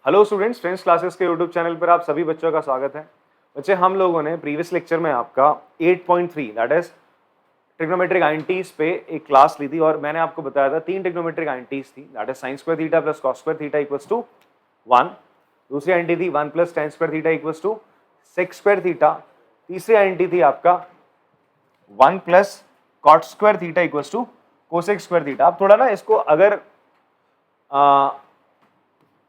Hello students, friends classes के YouTube channel पर आप सभी बच्चों का स्वागत है। बच्चे, हम लोगों ने प्रीवियस लेक्चर में आपका 8.3 दैट इज ट्रिग्नोमेट्रिक आइडेंटिटीज पे एक क्लास ली थी और मैंने आपको बताया था तीन ट्रिग्नोमेट्रिक आइडेंटिटीज थी that is sin square theta plus cos square theta equals to 1। दूसरी आइडेंटिटी थी 1 plus tan square theta equals to sec square theta. तीसरी आइडेंटिटी थी आपका 1 plus cot square theta equals to cosec square theta. आप थोड़ा ना इसको अगर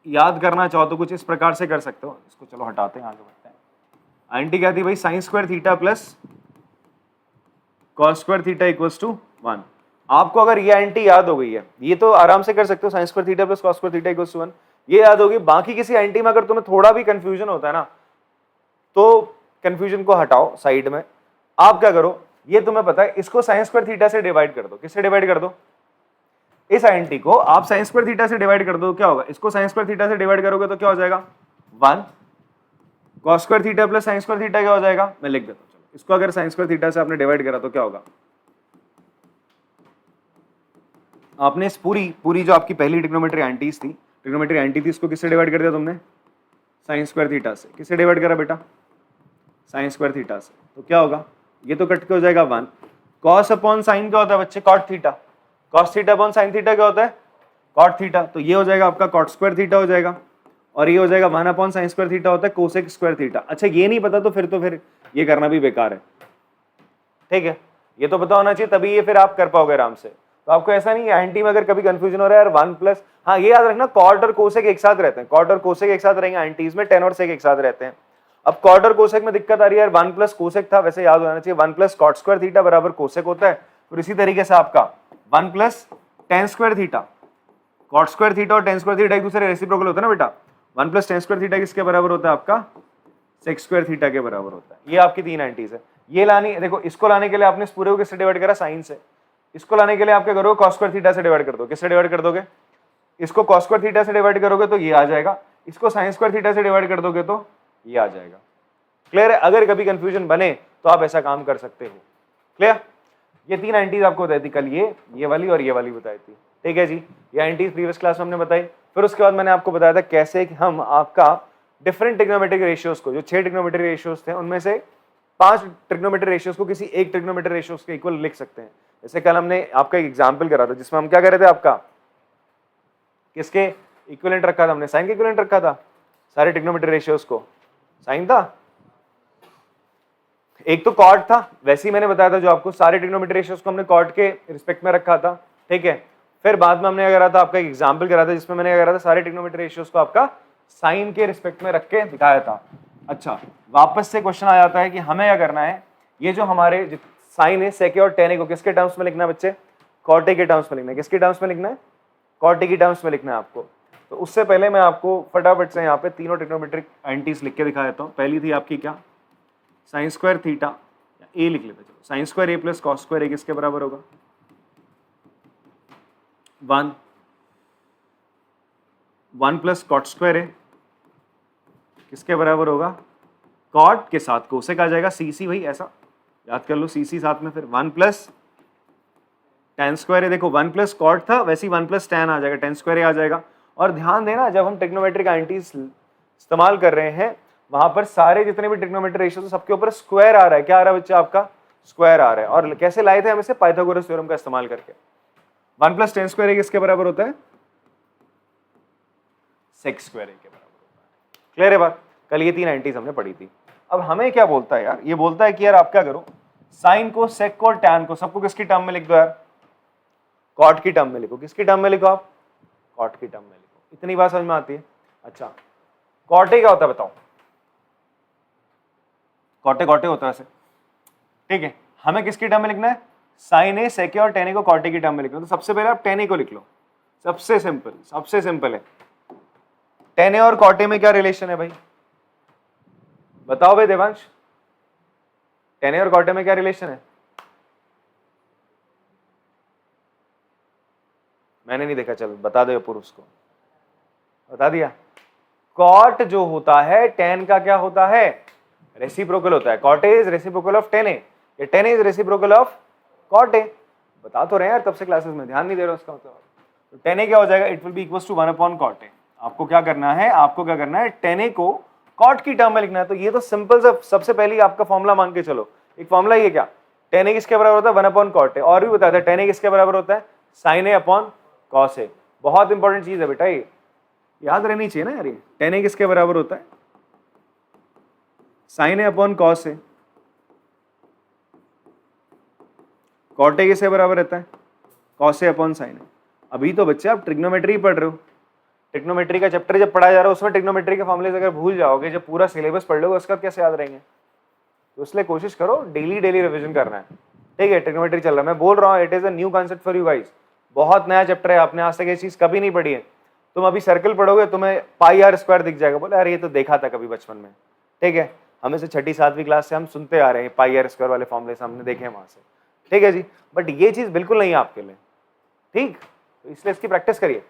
याद करना चाहो तो कुछ इस प्रकार से कर सकते हो। इसको चलो हटाते हैं, आगे बढ़ते हैं। आइडेंटिटी क्या थी भाई? sin square theta plus cos square theta equals to 1। आपको अगर ये आइडेंटिटी याद हो गई है, ये तो आराम से कर सकते हो, sin square theta plus cos square theta equals to 1, ये याद होगी। बाकी किसी आइडेंटिटी में अगर तुम्हें थोड़ा भी कंफ्यूजन होता है ना, तो कंफ्यूजन को हटाओ साइड में। आप क्या करो, ये तुम्हें पता है, इसको sin स्क्वायर थीटा से डिवाइड कर दो। किससे डिवाइड कर दो? इस आइडेंटिटी को आप sin स्क्वायर थीटा से डिवाइड कर दो, क्या होगा? इसको sin स्क्वायर थीटा से डिवाइड करोगे तो क्या हो जाएगा? 1 cos square theta plus sin square theta क्या हो जाएगा? मैं लिख देता हूं। चलो, इसको अगर sin स्क्वायर थीटा से आपने डिवाइड करा तो क्या होगा? आपने इस पूरी जो आपकी पहली ट्रिग्नोमेट्री आइडेंटिटीज थी, इसको किससे डिवाइड कर दिया तुमने? sin स्क्वायर थीटा से। किससे डिवाइड करा बेटा? sin स्क्वायर थीटा से। तो क्या होगा? ये तो कट के हो जाएगा 1। cos अपॉन sin क्या होता है बच्चे? cot theta. cos theta upon sin theta क्या होता है? cot theta. तो ये हो जाएगा आपका cot स्क्वायर थीटा हो जाएगा, और ये हो जाएगा 1 अपॉन sin स्क्वायर थीटा होता है cosec स्क्वायर थीटा। अच्छा, ये नहीं पता तो फिर ये करना भी बेकार है, ठीक है? ये तो पता होना चाहिए, तभी ये फिर आप कर पाओगे आराम से। तो आपको ऐसा नहीं है, आइडेंटिटी में अगर कभी कंफ्यूजन हो रहा है यार 1 प्लस, हाँ ये याद रखना, cot और cosec एक साथ रहते हैं। cot और cosec एक साथ रहेंगे आइडेंटिटीज में, tan और sec एक साथ रहते हैं। अब cot और cosec में दिक्कत आ रही है यार, 1 प्लस cosec था, वैसे याद होना चाहिए 1 प्लस cot स्क्वायर थीटा बराबर cosec होता है। और इसी तरीके से आपका 1 plus tan square theta, cot square theta और tan स्क्वायर थीटा एक दूसरे रेसिप्रोकल होता है ना बेटा। 1 प्लस tan स्क्वायर थीटा किसके बराबर होता है? आपका sec स्क्वायर थीटा के बराबर होता है। ये आपकी तीन आइडेंटिटीज है। ये लानी, देखो इसको लाने के लिए आपने इस पूरे को किससे डिवाइड करा? साइन से। इसको लाने के लिए आप क्या करोगे? cos स्क्वायर थीटा से डिवाइड कर दो। किससे डिवाइड कर दोगे? इसको cos स्क्वायर थीटा से डिवाइड करोगे तो ये आ जाएगा, इसको sin स्क्वायर थीटा से डिवाइड कर दोगे तो ये आ जाएगा। क्लियर है? अगर कभी कंफ्यूजन बने तो आप ऐसा काम कर सकते हो। क्लियर? ये तीन आइडेंटिटीज आपको बताई थी कल, ये वाली और ये वाली बताई थी, ठीक है जी। ये आइडेंटिटीज प्रीवियस क्लास में हमने बताई। फिर उसके बाद मैंने आपको बताया था कैसे कि हम आपका डिफरेंट ट्रिग्नोमेट्रिक रेशियोज को, जो 6 ट्रिग्नोमेट्रिक रेशियोज थे उनमें से 5 ट्रिग्नोमेट्रिक रेशियोज को किसी एक ट्रिग्नोमेट्रिक रेशियोज के इक्वल लिख सकते हैं। जैसे कल हमने आपका एक एग्जाम्पल करा था जिसमें हम क्या कर रहे थे, आपका किसके इक्विवेलेंट रखा था? हमने साइन के इक्विवेलेंट रखा था सारे ट्रिग्नोमेट्रिक रेशियोज को। साइन था, एक तो कॉट था, वैसे ही मैंने बताया था जो आपको सारे ट्रिग्नोमेट्रिक रेशियोज को हमने कॉट के रिस्पेक्ट में रखा था, ठीक है। फिर बाद में हमने क्या करा था, आपका एक एग्जांपल करा था जिसमें मैंने क्या करा था, सारे ट्रिग्नोमेट्रिक रेशियोज को आपका साइन के रिस्पेक्ट में रख के दिखाया था। अच्छा, वापस से क्वेश्चन आ जाता है कि हमें क्या करना है, ये जो हमारे साइन है, सेक और टेन को किसके टर्म्स में लिखना है बच्चे? कॉट के टर्म्स में लिखना है। किसके टर्म्स में लिखना है? कॉट के टर्म्स में लिखना है आपको। तो उससे पहले मैं आपको फटाफट से यहाँ पे तीनों ट्रिग्नोमेट्रिक आइडेंटिटीज लिख के दिखा देता हूँ। पहली थी आपकी क्या? साइन स्क्वायर थीटा, ए लिख लेते, चलो sign square A plus cos square ए किसके बराबर होगा? 1 प्लस कॉट स्क्वायर ए किसके बराबर होगा? कॉट के साथ कोसेक आ जाएगा, सी सी, भाई ऐसा याद कर लो, सी सी साथ में। फिर 1 प्लस tan स्क्वायर ए, देखो 1 प्लस कॉट था, वैसे ही 1 प्लस tan आ जाएगा, tan स्क्वायर ए आ जाएगा। और ध्यान देना, जब हम ट्रिग्नोमेट्रिक आइडेंटिटीज इस्तेमाल कर रहे हैं वहां पर सारे जितने भी ट्रिग्नोमेट्रिक रेशियोज सबके ऊपर स्क्वायर आ रहा है। क्या आ रहा है बच्चा? आपका स्क्वायर आ रहा है। और कैसे लाए थे हम इसे? पाइथागोरस थ्योरम का इस्तेमाल करके। 1 प्लस tan स्क्वायर ए किसके बराबर होता है? सेक स्क्वायर ए के बराबर होता है। क्लियर है बात? कल ये तीन आइडेंटिटीज हमने पढ़ी थी। अब हमें क्या बोलता है यार, ये बोलता है कि यार आप क्या करो, साइन को, सेक को और टैन को सबको किसकी टर्म में लिख दो यार? कॉट की टर्म में लिखो। किसकी टर्म में लिखो आप? कॉट की टर्म में लिखो। इतनी बात समझ में आती है? अच्छा, कॉट ए क्या होता है बताओ? कॉटे कॉटे होता है ऐसे, ठीक है। हमें किसकी टर्म में लिखना है? साइन ए, सेक और टेन ए को कॉटे की टर्म में लिखना है। तो सबसे पहले आप टेन ए को लिख लो, सबसे सिंपल है। टेन ए और कॉटे में क्या रिलेशन है भाई? बताओ भाई देवांश, टेन ए और कॉटे में क्या रिलेशन है? मैंने नहीं देखा, चल बता दो पुरुष को, बता दिया। कॉट जो होता है टेन का क्या होता है? रेसिप्रोकल होता है। Cot A is reciprocal of tan A, ये tan A is reciprocal of cot A. बता तो रहे हैं यार तब से क्लासेस में, ध्यान नहीं दे रहे हो उसका मतलब। तो टेन ए क्या हो जाएगा? It will be equals to 1 upon cot A. आपको क्या करना है, आपको क्या करना है, tan a को कॉट की टर्म में लिखना है। तो ये तो सिंपल सा सबसे पहले आपका फॉर्मूला मान के चलो, एक फॉर्मूला ये क्या, tan a किसके बराबर होता है, 1/cot a। और भी बताया था tan a किसके बराबर होता है, sin a/cos a। बहुत इंपॉर्टेंट चीज है बेटा, ये याद रहनी चाहिए ना यार। ये tan a किसके बराबर होता है, sin a/cos a। cot a किसके बराबर रहता है, cos a/sin a। अभी तो बच्चे आप ट्रिग्नोमेट्री पढ़ रहे हो, ट्रिग्नोमेट्री का चैप्टर जब पढ़ाया जा रहा है उसमें ट्रिग्नोमेट्री के फॉर्मूले अगर भूल जाओगे, जब पूरा सिलेबस पढ़ लोगे उसका कैसे याद रहेंगे। तो इसलिए कोशिश करो डेली रिवीजन करना है, ठीक है। ट्रिग्नोमेट्री चल रहा है, मैं बोल रहा हूँ it is a new concept for you guys, बहुत नया चैप्टर है, आपने आज तक ये चीज कभी नहीं पढ़ी है। तुम अभी सर्कल पढ़ोगे तुम्हें पाई आर स्क्वायर दिख जाएगा, बोले अरे ये तो देखा था कभी बचपन में, ठीक है। हमें से 6ठी 7वीं क्लास से हम सुनते आ रहे हैं पाई आर स्क्वायर वाले फॉर्मूले हमने देखे हैं वहां से, ठीक है जी। बट ये चीज बिल्कुल नहीं है आपके लिए, ठीक, तो इसलिए इसकी प्रैक्टिस करिए।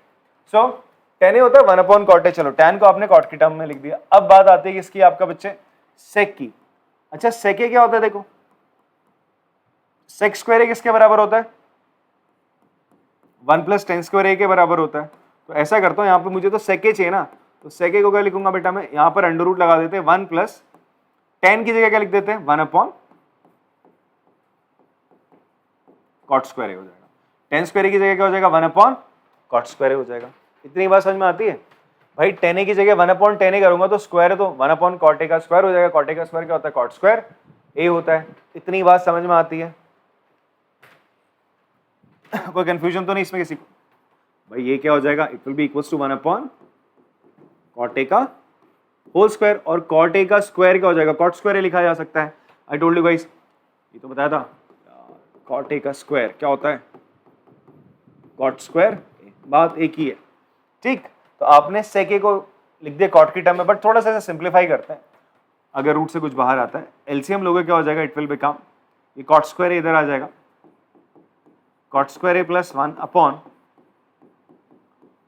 सो tan a होता है 1/cot a। चलो tan को आपने cot की टर्म में लिख दिया। अब बात आती है किसकी, आपका बच्चे sec की। अच्छा sec a क्या होता है, देखो sec स्क्वायर a किसके बराबर होता है, 1 + tan स्क्वायर a के बराबर होता है। तो ऐसा करता हूं, यहाँ पे मुझे तो sec a चाहिए ना, तो sec a को क्या लिखूंगा बेटा मैं, यहाँ पर अंडर रूट लगा देते हैं, 1 + tan की जगह क्या लिख देते हैं, 1/cot स्क्वायर a हो जाएगा। tan स्क्वायर a की जगह क्या हो जाएगा, 1/cot स्क्वायर a हो जाएगा। इतनी बात समझ में आती है भाई। tan a की जगह 1/tan a करूंगा तो स्क्वायर है, तो 1/cot a का स्क्वायर हो जाएगा। cot a का स्क्वायर क्या होता है, cot स्क्वायर a होता है। इतनी बात समझ में आती है, कोई कंफ्यूजन तो नहीं इसमें किसी को भाई। ये क्या हो जाएगा, it will be equals to 1/cot a का होल स्क्वायर, और cot a का स्क्वायर क्या हो जाएगा, cot स्क्वायर a लिखा जा सकता है। आई टोल्ड यू गाइस, ये तो बताया था, cot a का स्क्वायर क्या होता है, cot स्क्वायर a। बात एक ही है, ठीक। तो आपने sec a को लिख दिया cot की टर्म में, बट थोड़ा सा सिंप्लीफाई करते हैं। अगर रूट से कुछ बाहर आता है, एलसीएम लोगे क्या हो जाएगा, इट विल बिकम, ये cot स्क्वायर इधर आ जाएगा, cot square a +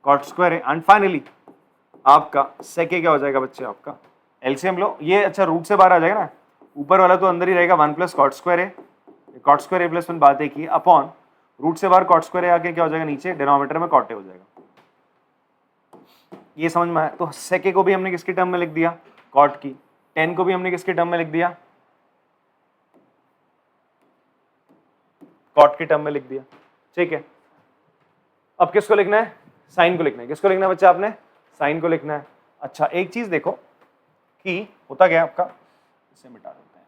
1/cot square a। And finally आपका sec a क्या हो जाएगा बच्चे, आपका एलसीएम लो, ये अच्छा रूट से बाहर आ जाएगा ना, ऊपर वाला तो अंदर ही रहेगा, 1 + cot square a, cot square a + 1 बात एक ही, अपॉन रूट से बाहर cot स्क्वायर a आके क्या हो जाएगा, नीचे डिनोमिनेटर में cot a हो जाएगा। ये समझ में आया। तो sec a को भी हमने किसकी टर्म में लिख दिया, cot की। tan को भी हमने किसकी टर्म में लिख दिया, cot की टर्म में लिख दिया, ठीक है। अब किसको लिखना है, साइन को लिखना है। किसको लिखना है बच्चा आपने, साइन को लिखना है। अच्छा एक चीज देखो कि होता क्या है आपका, इसे मिटा देते हैं।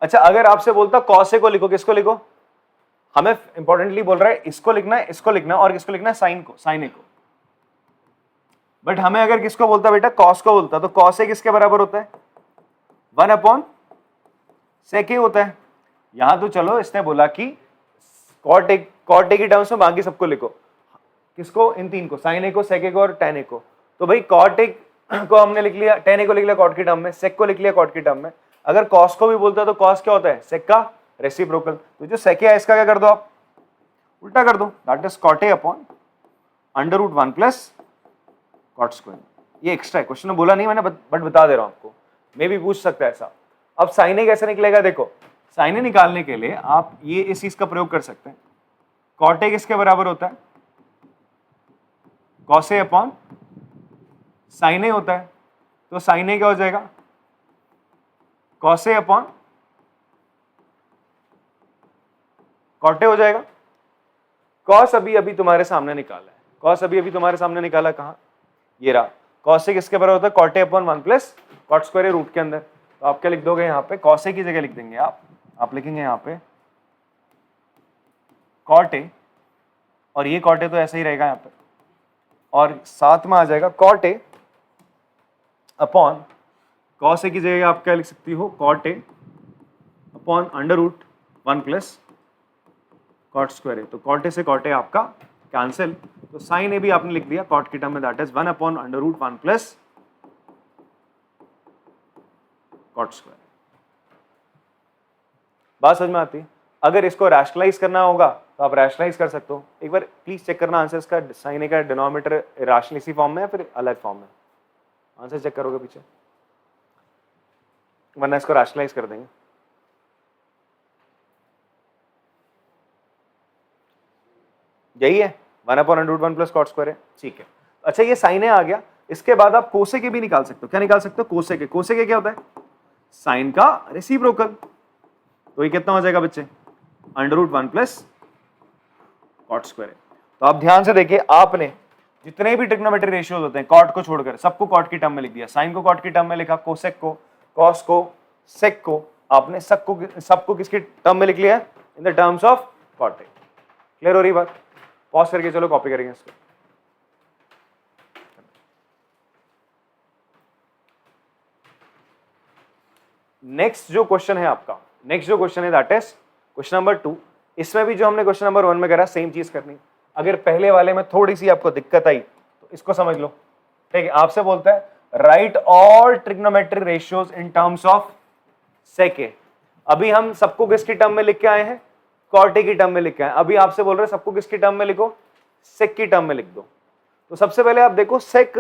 अच्छा अगर आपसे बोलता cos a को लिखो, किसको लिखो, हमें इंपॉर्टेंटली बोल रहा है इसको लिखना है, इसको लिखना है, और किसको लिखना है, साइन को, साइन a को। बट हमें अगर किसको बोलता बेटा, cos को बोलता, तो cos a किसके बराबर होता है, 1/sec a होता है। यहां तो चलो इसने बोला कि cot a की टर्म्स में बाकी सबको लिखो, किसको, इन तीन को, sin a को, sec a को और tan a को। तो भाई cot a को हमने लिख लिया, tan a को लिख लिया cot की टर्म में, sec को लिख लिया cot की टर्म में। अगर cos को भी बोलता है तो cos क्या होता है, sec का रेसिप्रोकल। तो जो sec है इसका क्या कर दो आप, उल्टा कर दो, that is cot a upon √1 + cot square. ये एक्स्ट्रा है, क्वेश्चन में बोला नहीं मैंने, बट बता दे रहा हूं आपको, मे भी पूछ सकता है ऐसा। अब sin a कैसे निकलेगा, देखो sin a निकालने के लिए आप ये इस चीज का प्रयोग कर सकते हैं। cot a किसके बराबर होता है, cos a upon sin a होता है। तो sin a क्या हो जाएगा, cos a upon cot a हो जाएगा। cos अभी अभी तुम्हारे सामने निकाला है, cos अभी अभी तुम्हारे सामने निकाला, कहां, ये रहा। cos a किसके बराबर होता है, cot a upon 1 + cot square a root के अंदर। तो आप क्या लिख दोगे यहाँ पे, cos a की जगह लिख देंगे आप लिखेंगे यहाँ पे cot a, और ये cot a तो ऐसे ही रहेगा यहाँ पे, और साथ में आ जाएगा cot a upon, cos a की जगह आप क्या लिख सकती हो, cot a upon √1 + cot square a। तो cot a से cot a आपका कैंसिल, तो sin a भी आपने लिख दिया cot की टर्म में, that is 1 upon √1 + cot square. बात समझ में आती है। अगर इसको रैशनलाइज करना होगा तो आप रैशनलाइज कर सकते हो। एक बार प्लीज चेक करना आंसर इसका, sin a का डिनोमिनेटर रैशनल इसी फॉर्म में है फिर अलग फॉर्म में, आंसर चेक करोगे पीछे, वरना इसको रैशनलाइज कर देंगे। यही है 1/√1 प्लस कॉट स्क्वायर है, ठीक है। अच्छा ये साइन ए आ गया, इसके बाद आप कोसेक भी निकाल सकते हो। क्या निकाल सकते हो? कोसेक। कोसेक क्या होता है? साइन का रेसिप्रोकल। तो ये कितना हो जाएगा बच्चे? √1 प्लस कॉट स्क्वायर। तो आप ध्यान से देखिए, आपने जितने भी ट्रिग्नोमेट्री रेशियोज होते हैं कॉट को छोड़कर सबको कॉट की टर्म में लिख दिया। साइन को कॉट की टर्म में लिखा, कोसेक को, कॉस को, सेक को आपने सबको किसकी टर्म में लिख लिया? In the terms of cot. Clear हो रही बात? पॉज करके चलो कॉपी करेंगे इसको। नेक्स्ट जो क्वेश्चन है आपका, नेक्स्ट जो क्वेश्चन है दैट इज क्वेश्चन नंबर 2। इसमें भी जो हमने क्वेश्चन नंबर 1 में करा सेम चीज करनी। अगर पहले वाले में थोड़ी सी आपको दिक्कत आई तो इसको समझ लो, ठीक है। आपसे बोलता है write all trigonometry ratios in terms of sec A. अभी हम सबको किसकी टर्म में लिख के आए हैं? कॉट ए की टर्म में लिख के आए। अभी आपसे बोल रहे हैं सबको किसकी टर्म में लिखो? सेक की टर्म में लिख दो। तो सबसे पहले आप देखो सेक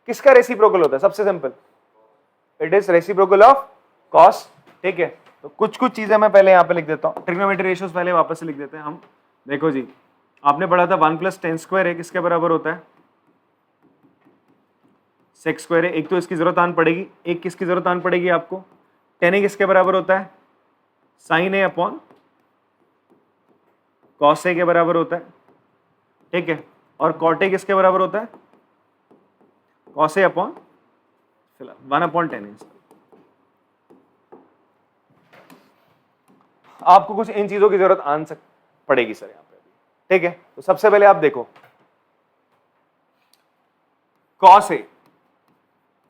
किसका रेसिप्रोकल होता है? सबसे simple, it is reciprocal of cos, ठीक है। तो कुछ चीजें मैं पहले यहां पे लिख देता हूं। ट्रिग्नोमेट्री रेशियोज पहले वापस से लिख देते हैं हम। देखो जी, आपने पढ़ा था 1 प्लस टेन स्क्वायर है किसके बराबर होता है? सेक स्क्वायर है। एक तो इसकी जरूरत आन पड़ेगी, एक किसकी जरूरत आन पड़ेगी आपको? टेन ए किसके बराबर होता है? Sign A upon cos A के बराबर होता है, ठीक है। और कॉट ए किसके बराबर होता है? कॉस ए अपॉन फिलहाल 1/10 ए। आपको कुछ इन चीजों की जरूरत आन पड़ेगी सर यहां पे, ठीक है। तो सबसे पहले आप देखो कॉस ए,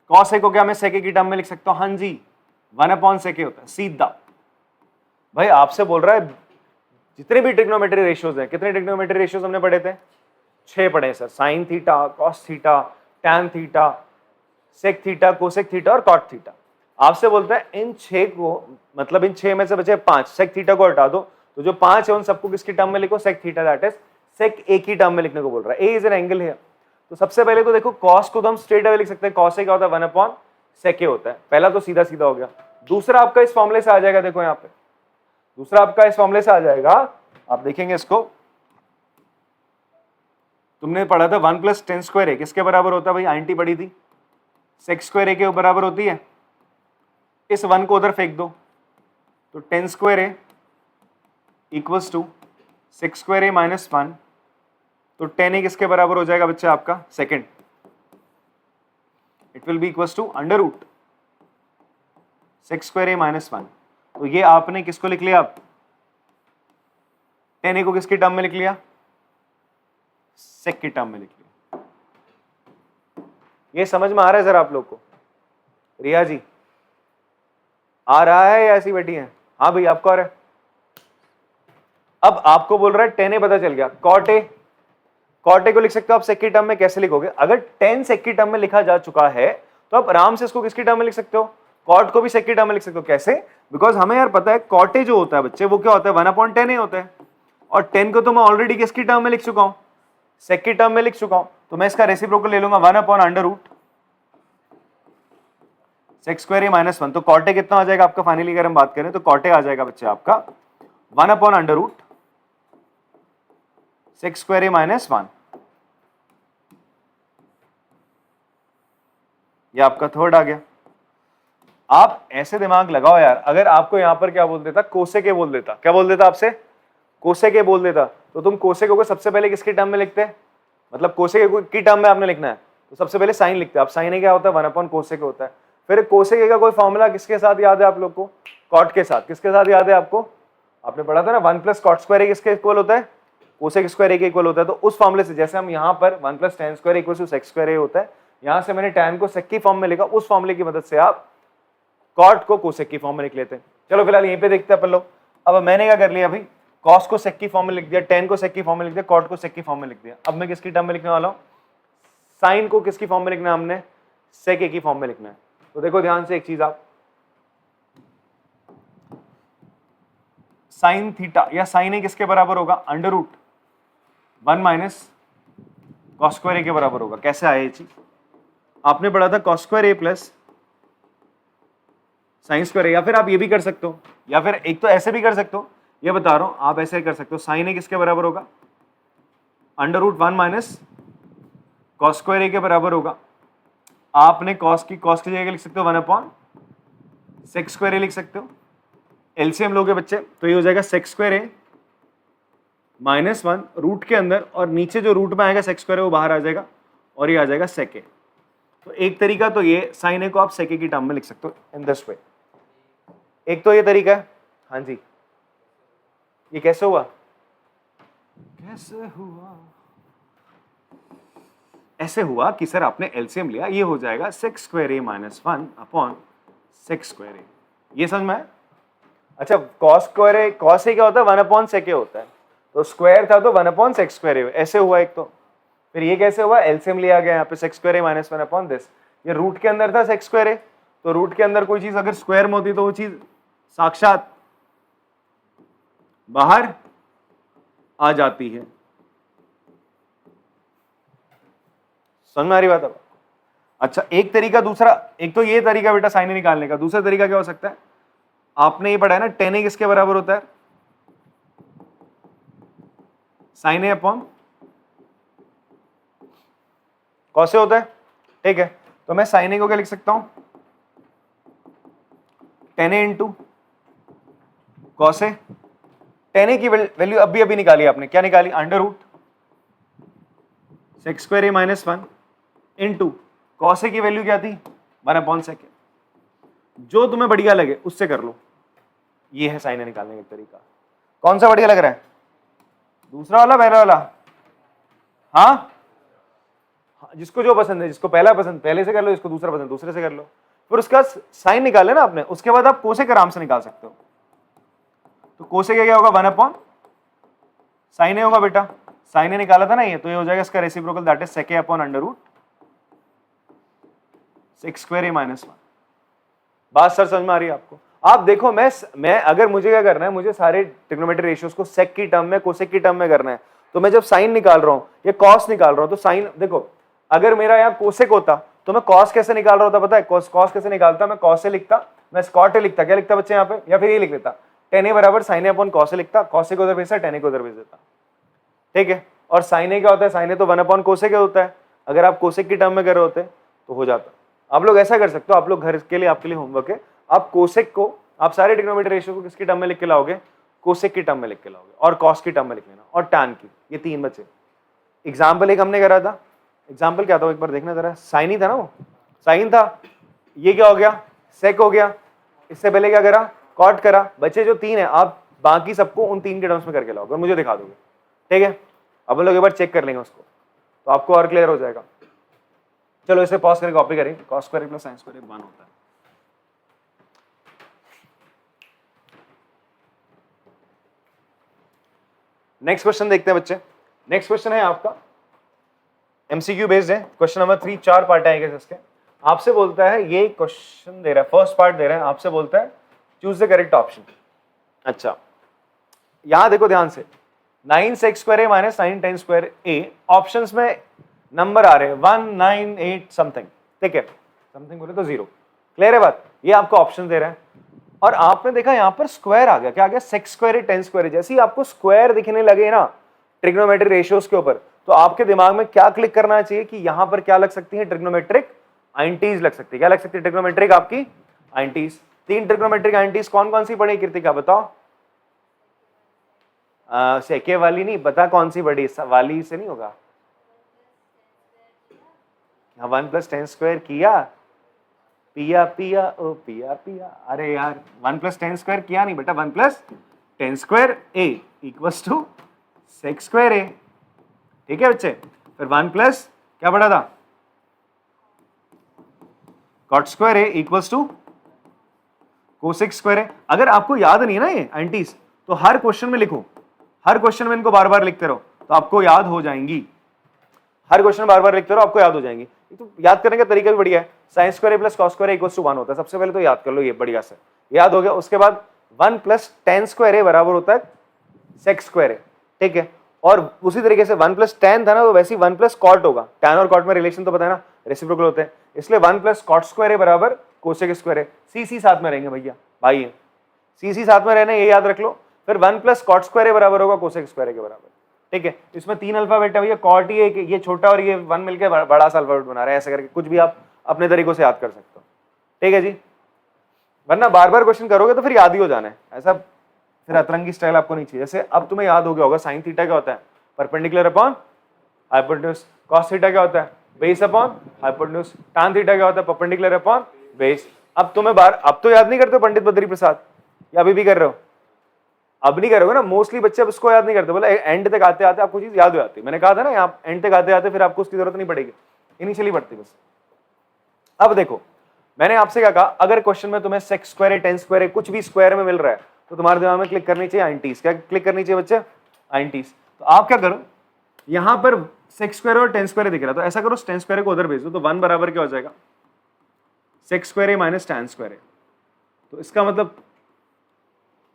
कॉस ए को क्या मैं सेक ए की टर्म में लिख सकता हूं? हाँ जी, 1/sec होता है सीधा। भाई आपसे बोल रहा है जितने भी ट्रिग्नोमेट्री रेशियोज हैं, कितने ट्रिग्नोमेट्री रेशियोज हमने पढ़े थे? 6 पढ़े sir. Sine theta, cos theta, tan theta, sec theta, cosec theta और कॉट थीटा। आपसे बोलता है इन 6 को, मतलब इन 6 में से बचे 5, सेक थीटा को हटा दो, तो जो 5 है उन सबको किसकी टर्म में लिखो? Sec theta, that is sec A की टर्म में लिखने को बोल रहा है। ए इज एन एंगल है। तो सबसे पहले तो देखो कॉस को तो हम स्ट्रेट अवे लिख सकते हैं। कॉस ए क्या होता है? 1/sec ए होता है। पहला तो सीधा सीधा हो गया। दूसरा आपका इस फॉर्मूले से आ जाएगा, देखो यहाँ पे दूसरा आपका इस फॉर्मूले से आ जाएगा। आप देखेंगे इसको, तुमने पढ़ा था 1 प्लस टेन स्क्वायर ए किसके बराबर होता है? भाई आंटी पढ़ी थी, सेक स्क्वायर ए के बराबर होती है। इस 1 को उधर फेंक दो तो tan square A equals to sec square A minus 1। तो टेन ए किसके बराबर हो जाएगा बच्चा आपका? Second. It will be equals to under root sec square A minus 1। तो ये आपने किसको लिख लिया? आप टेन ए को किसकी टर्म में लिख लिया? सेक की टर्म में लिख लिया। ये समझ में आ रहा है सर आप लोग को? रिया जी आ रहा है या ऐसी बैठी है? हाँ भाई आपको आ रहा है। अब आपको बोल रहा है टेन ए पता चल गया, कॉट ए, कॉट ए को लिख सकते हो आप सेक की टर्म में। कैसे लिखोगे? अगर 10 सेक की टर्म में लिखा जा चुका है तो आप आराम से इसको किसकी टर्म में लिख सकते हो? कॉट को भी सेक की टर्म में लिख सकते हो। कैसे? बिकॉज हमें यार पता है कॉट ए जो होता है बच्चे वो क्या होता है? 1/10 ए होता है। और 10 को तो मैं ऑलरेडी किसकी टर्म में लिख चुका हूं? सेक की टर्म में लिख चुका हूं। तो मैं इसका रेसिप्रोकल ले लूंगा 1/√sec स्क्वायर ए माइनस 1। तो कॉट ए कितना आ जाएगा आपका? फाइनली अगर हम बात करें तो कॉट ए आ जाएगा बच्चे आपका 1/√sec स्क्वायर ए माइनस 1। ये आपका थर्ड आ गया। आप ऐसे दिमाग लगाओ यार, अगर आपको यहां पर क्या बोल देता? कोसेक ए बोल देता। क्या बोल देता आपसे? कोसेक ए बोल देता। तो तुम कोसेक को सबसे पहले किसकी टर्म में लिखते? मतलब कोसेक की टर्म में आपने लिखना है तो सबसे पहले साइन लिखते हैं आप। साइन ए क्या होता है? 1/कोसेक होता है। फिर कोसेक ए का कोई फॉर्मूला किसके साथ याद है आप लोग को? कॉट के साथ। किसके साथ याद है आपको? आपने पढ़ा था ना 1 प्लस कॉट स्क्वायर ए किसके इक्वल होता है? कोसेक स्क्वायर ए के इक्वल होता है। तो उस फॉर्मूले से जैसे हम यहाँ पर 1 plus tan square equal to sec square A होता है, यहां से मैंने टैन को सेक की फॉर्म में लिखा। उस फॉर्मूले की मदद से आप कॉट को कोसेक की फॉर्म में लिख लेते हैं। चलो फिलहाल यहीं पे देखते हैं अपन लोग। अब मैंने क्या कर लिया भाई? कॉस को सेक की फॉर्म में लिख दिया, टेन को सेक की फॉर्म में लिख दिया, कॉट को सेक की फॉर्म में लिख दिया। अब मैं किसकी टर्म में लिखने वाला हूं? साइन को किसकी फॉर्म में लिखना है हमने? सेक ए की फॉर्म में लिखना है। तो देखो ध्यान से एक चीज, आप साइन थीटा या साइन ए किसके बराबर होगा? √1 माइनस कॉस स्क्वायर ए के बराबर होगा। कैसे आया ये चीज? आपने पढ़ा था cos square A plus sine square ए। या फिर आप ये भी कर सकते हो, या फिर एक तो ऐसे भी कर सकते हो, ये बता रहा हूं, आप ऐसे कर सकते हो। साइन ए किसके बराबर होगा? Under root 1 minus cos square A के बराबर होगा। आपने कॉस की जगह लिख सकते हो 1 अपॉन सेक स्क्वायर ए लिख सकते हो। एलसीएम लोगे बच्चे तो ये हो जाएगा सेक स्क्वायर ए माइनस 1 रूट के अंदर, और नीचे जो रूट में आएगा सेक स्क्वायर है वो बाहर आ जाएगा, और ये आ जाएगा सेक ए। तो एक तरीका तो ये साइन ए को आप सेक ए की टर्म में लिख सकते हो इन दिस वे। एक तो ये तरीका है। हाँ जी, ये कैसे हुआ? ऐसे हुआ कि सर आपने एलसीएम लिया, ये हो जाएगा सेक square A minus 1 upon sec square ए। ये समझ में आया? अच्छा, cos square A, cos A क्या होता है? 1 अपॉन सेक ए होता है, तो स्क्वायर था तो 1 अपॉन सेक स्क्वायर ए, ऐसे हुआ एक तो। फिर ये कैसे हुआ? एलसीएम लिया गया यहाँ पे sec square A minus 1 upon this. ये रूट के अंदर था सेक स्क्वायर ए, तो रूट के अंदर कोई चीज अगर स्क्वायर में होती तो वो चीज साक्षात बाहर आ जाती है। समझ में आ रही बात अब? अच्छा, एक तरीका दूसरा, एक तो ये तरीका बेटा साइन ए निकालने का। दूसरा तरीका क्या हो सकता है? आपने ये पढ़ा है ना, tan a किसके बराबर होता है? Sign A upon cos A होता है। ठीक है, तो मैं साइन ए को क्या लिख सकता हूं? tan a into cos A. tan a की वैल्यू अभी निकाली आपने, क्या निकाली? Under root sec square A minus 1 into cos ए की वैल्यू क्या थी? 1 अपॉन सेक ए। जो तुम्हें बढ़िया लगे उससे कर लो। ये है साइन ए निकालने का तरीका। कौन सा बढ़िया लग रहा है? दूसरा वाला, पहला वाला? हाँ, जिसको जो पसंद है, जिसको पहला पसंद पहले से कर लो, जिसको दूसरा पसंद दूसरे से कर लो। फिर उसका साइन निकाल लेना आपने, उसके बाद आप कोसेक आराम से निकाल सकते हो। तो कोसेक क्या होगा? 1 अपॉन साइन ए होगा बेटा। साइन ए निकाला था ना ये, तो ये हो जाएगा इसका reciprocal, that is sec A upon under root sec square A minus 1। बात सर समझ में आ रही है आपको? आप देखो, मैं अगर मुझे क्या करना है, मुझे सारे ट्रिग्नोमेट्री रेशियोज को सेक की टर्म में, कोसेक की टर्म में करना है, तो मैं जब साइन निकाल रहा हूं या कॉस निकाल रहा हूं, तो साइन देखो, अगर मेरा यहाँ कोसेक होता तो मैं कॉस कैसे निकाल रहा होता पता है? कॉस कैसे निकालता? मैं कॉस से लिखता, मैं स्कॉट ए लिखता, क्या लिखता बच्चे यहाँ पे, या फिर ये लिख लेता tan a बराबर sign A upon cos A लिखता, कॉस ए को उधर भेजता, tan a को उधर भेज देता। ठीक है, और साइन ए क्या होता है? साइन ए तो 1 अपॉन कोसेक होता है। अगर आप कोसेक की टर्म में कर रहे होते तो हो जाता। आप लोग ऐसा कर सकते हो, आप लोग घर के लिए, आपके लिए होमवर्क है, आप कोसेक को, आप सारे ट्रिग्नोमेट्री रेशियो को किसकी टर्म में लिख के लाओगे? कोसेक की टर्म में लिख के लाओगे, और कॉस की टर्म में लिख लेना, और टैन की। ये 3 बचे। एग्जाम्पल एक हमने करा था, एग्जाम्पल क्या था एक बार देखना जरा। साइन ही था ना वो, साइन था। ये क्या हो गया? सेक हो गया। इससे पहले क्या करा? कॉट करा। बचे जो 3 है, आप बाकी सबको उन 3 के टर्म्स में करके लाओगे और मुझे दिखा दोगे। ठीक है, अब लोग एक बार चेक कर लेंगे उसको, तो आपको और क्लियर हो जाएगा। चलो इसे पॉज करके कॉपी करें। Cos square plus sine square 1 होता है। नेक्स्ट क्वेश्चन देखते हैं बच्चे। नेक्स्ट क्वेश्चन है आपका एमसीक्यू बेस्ड है। क्वेश्चन नंबर 3, 4 पार्ट आएंगे इसके। आपसे बोलता है, ये क्वेश्चन दे रहा है, फर्स्ट पार्ट दे रहा है, आपसे बोलता है चूज द करेक्ट ऑप्शन। अच्छा, यहां देखो ध्यान से, 9 सेक square A minus 9 tan square A. Options में नंबर आ रहे हैं 1, 9, 8 समथिंग। ठीक है, समथिंग बोले तो 0। क्लियर है बात? ये आपको ऑप्शन दे रहा है, और आपने देखा यहाँ पर स्क्वायर आ गया। क्या आ गया? सेक स्क्वायर ए tan स्क्वायर ए। जैसे ही आपको स्क्वायर दिखने लगे ना ट्रिग्नोमेट्रिक रेशियोज के ऊपर, तो आपके दिमाग में क्या क्लिक करना चाहिए कि यहां पर क्या लग सकती है? ट्रिग्नोमेट्रिक आइंटीज लग सकती है। क्या लग सकती है? ट्रिग्नोमेट्रिक आपकी आइंटीज। 3 ट्रिग्नोमेट्रिक आइंटीज कौन कौन सी पढ़ी कृतिका, बताओ? सेके वाली नहीं, बता कौन सी बड़ी वाली से नहीं होगा। 1 + tan स्क्वायर किया, पिया पिया ओ पिया पिया। अरे यार, 1 + tan स्क्वायर किया नहीं बेटा, 1 + tan square A equals to sec square A. ठीक है बच्चे, फिर 1 प्लस क्या पढ़ा था? Cot square A equals to cosec square A. अगर आपको याद नहीं है ना ये आंटीज, तो हर क्वेश्चन में लिखो, हर क्वेश्चन में इनको बार बार लिखते रहो, तो आपको याद हो जाएंगी। हर क्वेश्चन बार बार लिखते रहो, आपको याद हो जाएंगी। तो याद करने का तरीका भी बढ़िया है। Sine square A plus cos square A equals to 1 होता है। सबसे पहले तो याद कर लो, ये बढ़िया से याद हो गया। उसके बाद 1 + tan स्क्वायर ए बराबर होता है सेक स्क्वायर ए। ठीक है, और उसी तरीके से 1 + tan था ना, तो वैसे ही 1 + cot होगा। tan और cot में रिलेशन तो पता है ना, रेसिप्रोकल होते हैं, इसलिए 1 + cot स्क्वायर ए बराबर कोसेक स्क्वायर ए। सी साथ में रहेंगे भैया, भाई है सी साथ में रहना, ये याद रख लो। फिर 1 + cot स्क्वायर ए बराबर होगा कोसेक स्क्वायर ए के बराबर। ठीक है, इसमें 3 अल्फाबेट है भैया, कॉट ये छोटा और ये 1 मिलके बड़ा सा अल्फाबेट बना रहे हैं, ऐसे करके कुछ भी आप अपने तरीकों से याद कर सकते हो। ठीक है जी, वरना बार बार क्वेश्चन करोगे तो फिर याद ही हो जाना है, ऐसा फिर अतरंगी स्टाइल आपको नहीं चाहिए। जैसे अब तुम्हें याद हो गया होगा साइन थीटा क्या होता है, perpendicular upon hypotenuse. Cos theta क्या होता है, base upon hypotenuse. Tan theta क्या होता है, परपेंडिकुलर अपॉन बेस। अब तुम्हें अब तो याद नहीं करते हो पंडित बद्री प्रसाद, या अभी भी कर रहे हो? अब नहीं करोगे ना, मोस्टली बच्चे अब इसको याद नहीं करते, बोला एंड तक आते आते आपको चीज याद हो जाती है। मैंने कहा था ना, यहाँ एंड तक आते आते फिर आपको उसकी जरूरत नहीं पड़ेगी, इनिशियली पड़ती बस। अब देखो मैंने आपसे क्या कहा, अगर क्वेश्चन में तुम्हें सेक्स स्क्वायर है, टेन स्क्वायर है, कुछ भी स्क्वायर में मिल रहा है तो तुम्हारे दिमाग में क्लिक करनी चाहिए आइंटीज। क्या क्लिक करनी चाहिए बच्चे? आइंटीज। तो आप क्या करो, यहां पर सेक्स स्क्वायर और टेन स्क्वायर दिख रहा है, तो ऐसा करो टेन स्क्वायर को उधर भेज दो, तो 1 बराबर क्या हो जाएगा, sex square A minus tan square ए। तो इसका मतलब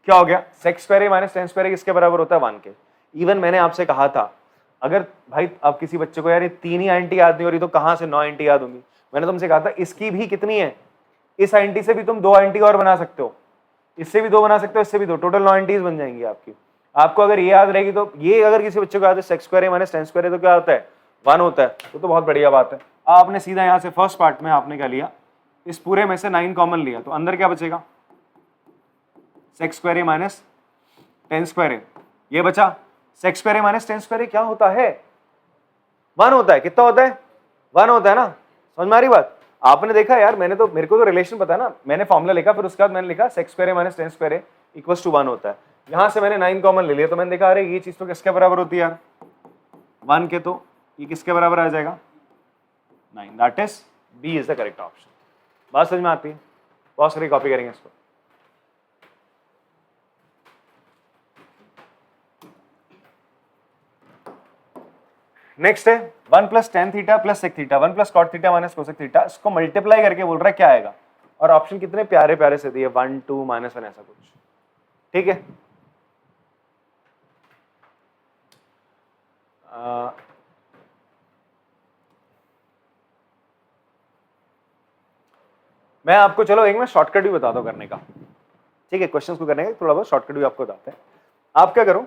क्या हो गया, sex square A minus tan square ए किसके बराबर होता है, 1 के। इवन मैंने आपसे कहा था, अगर भाई आप किसी बच्चे को यार ये 3 ही आइंटी याद नहीं हो रही तो कहां से 9 आइंटी याद होंगी, मैंने तुमसे कहा था इसकी भी कितनी है, इस आइंटी से भी तुम 2 आइंटी और बना सकते हो, इससे भी 2 बना सकते हो, इससे भी 2, टोटल 9 आइंटीज बन जाएंगी आपकी। आपको अगर ये याद रहेगी तो ये अगर किसी बच्चे को याद है sex square A minus tan square ए तो क्या होता है, 1 होता है, तो बहुत बढ़िया बात है। आपने सीधा यहाँ से फर्स्ट पार्ट में आपने क्या लिया, इस पूरे में से 9 कॉमन लिया, तो अंदर क्या बचेगा, sex square A minus tan square ए, ये बचा। Sex square A minus tan square ए क्या होता है, 1 होता है। कितना होता है, 1 होता है ना, समझ में आ रही बात? आपने देखा यार, मेरे को तो रिलेशन पता है ना, मैंने फॉर्मूला लिखा, फिर उसके बाद मैंने लिखा sec square A minus tan square A equals to 1 होता है। यहां से मैंने 9 कॉमन ले लिया, तो मैंने देखा अरे ये चीज तो किसके बराबर होती है यार, 1 के, तो ये किसके बराबर आ जाएगा, 9। That is B is the correct option. बात समझ में आती है? बहुत सारी कॉपी करेंगे इसको। नेक्स्ट है 1 plus tan theta plus sec theta 1 plus cot theta minus cosec theta, इसको मल्टीप्लाई करके बोल रहा है क्या आएगा, और ऑप्शन कितने प्यारे प्यारे से दिए, 1 2 -1 ऐसा कुछ। ठीक है, मैं आपको चलो एक मैं शॉर्टकट भी बताता हूं करने का। ठीक है, क्वेश्चंस को करने का थोड़ा बहुत शॉर्टकट भी आपको बताते हैं। आप क्या करो,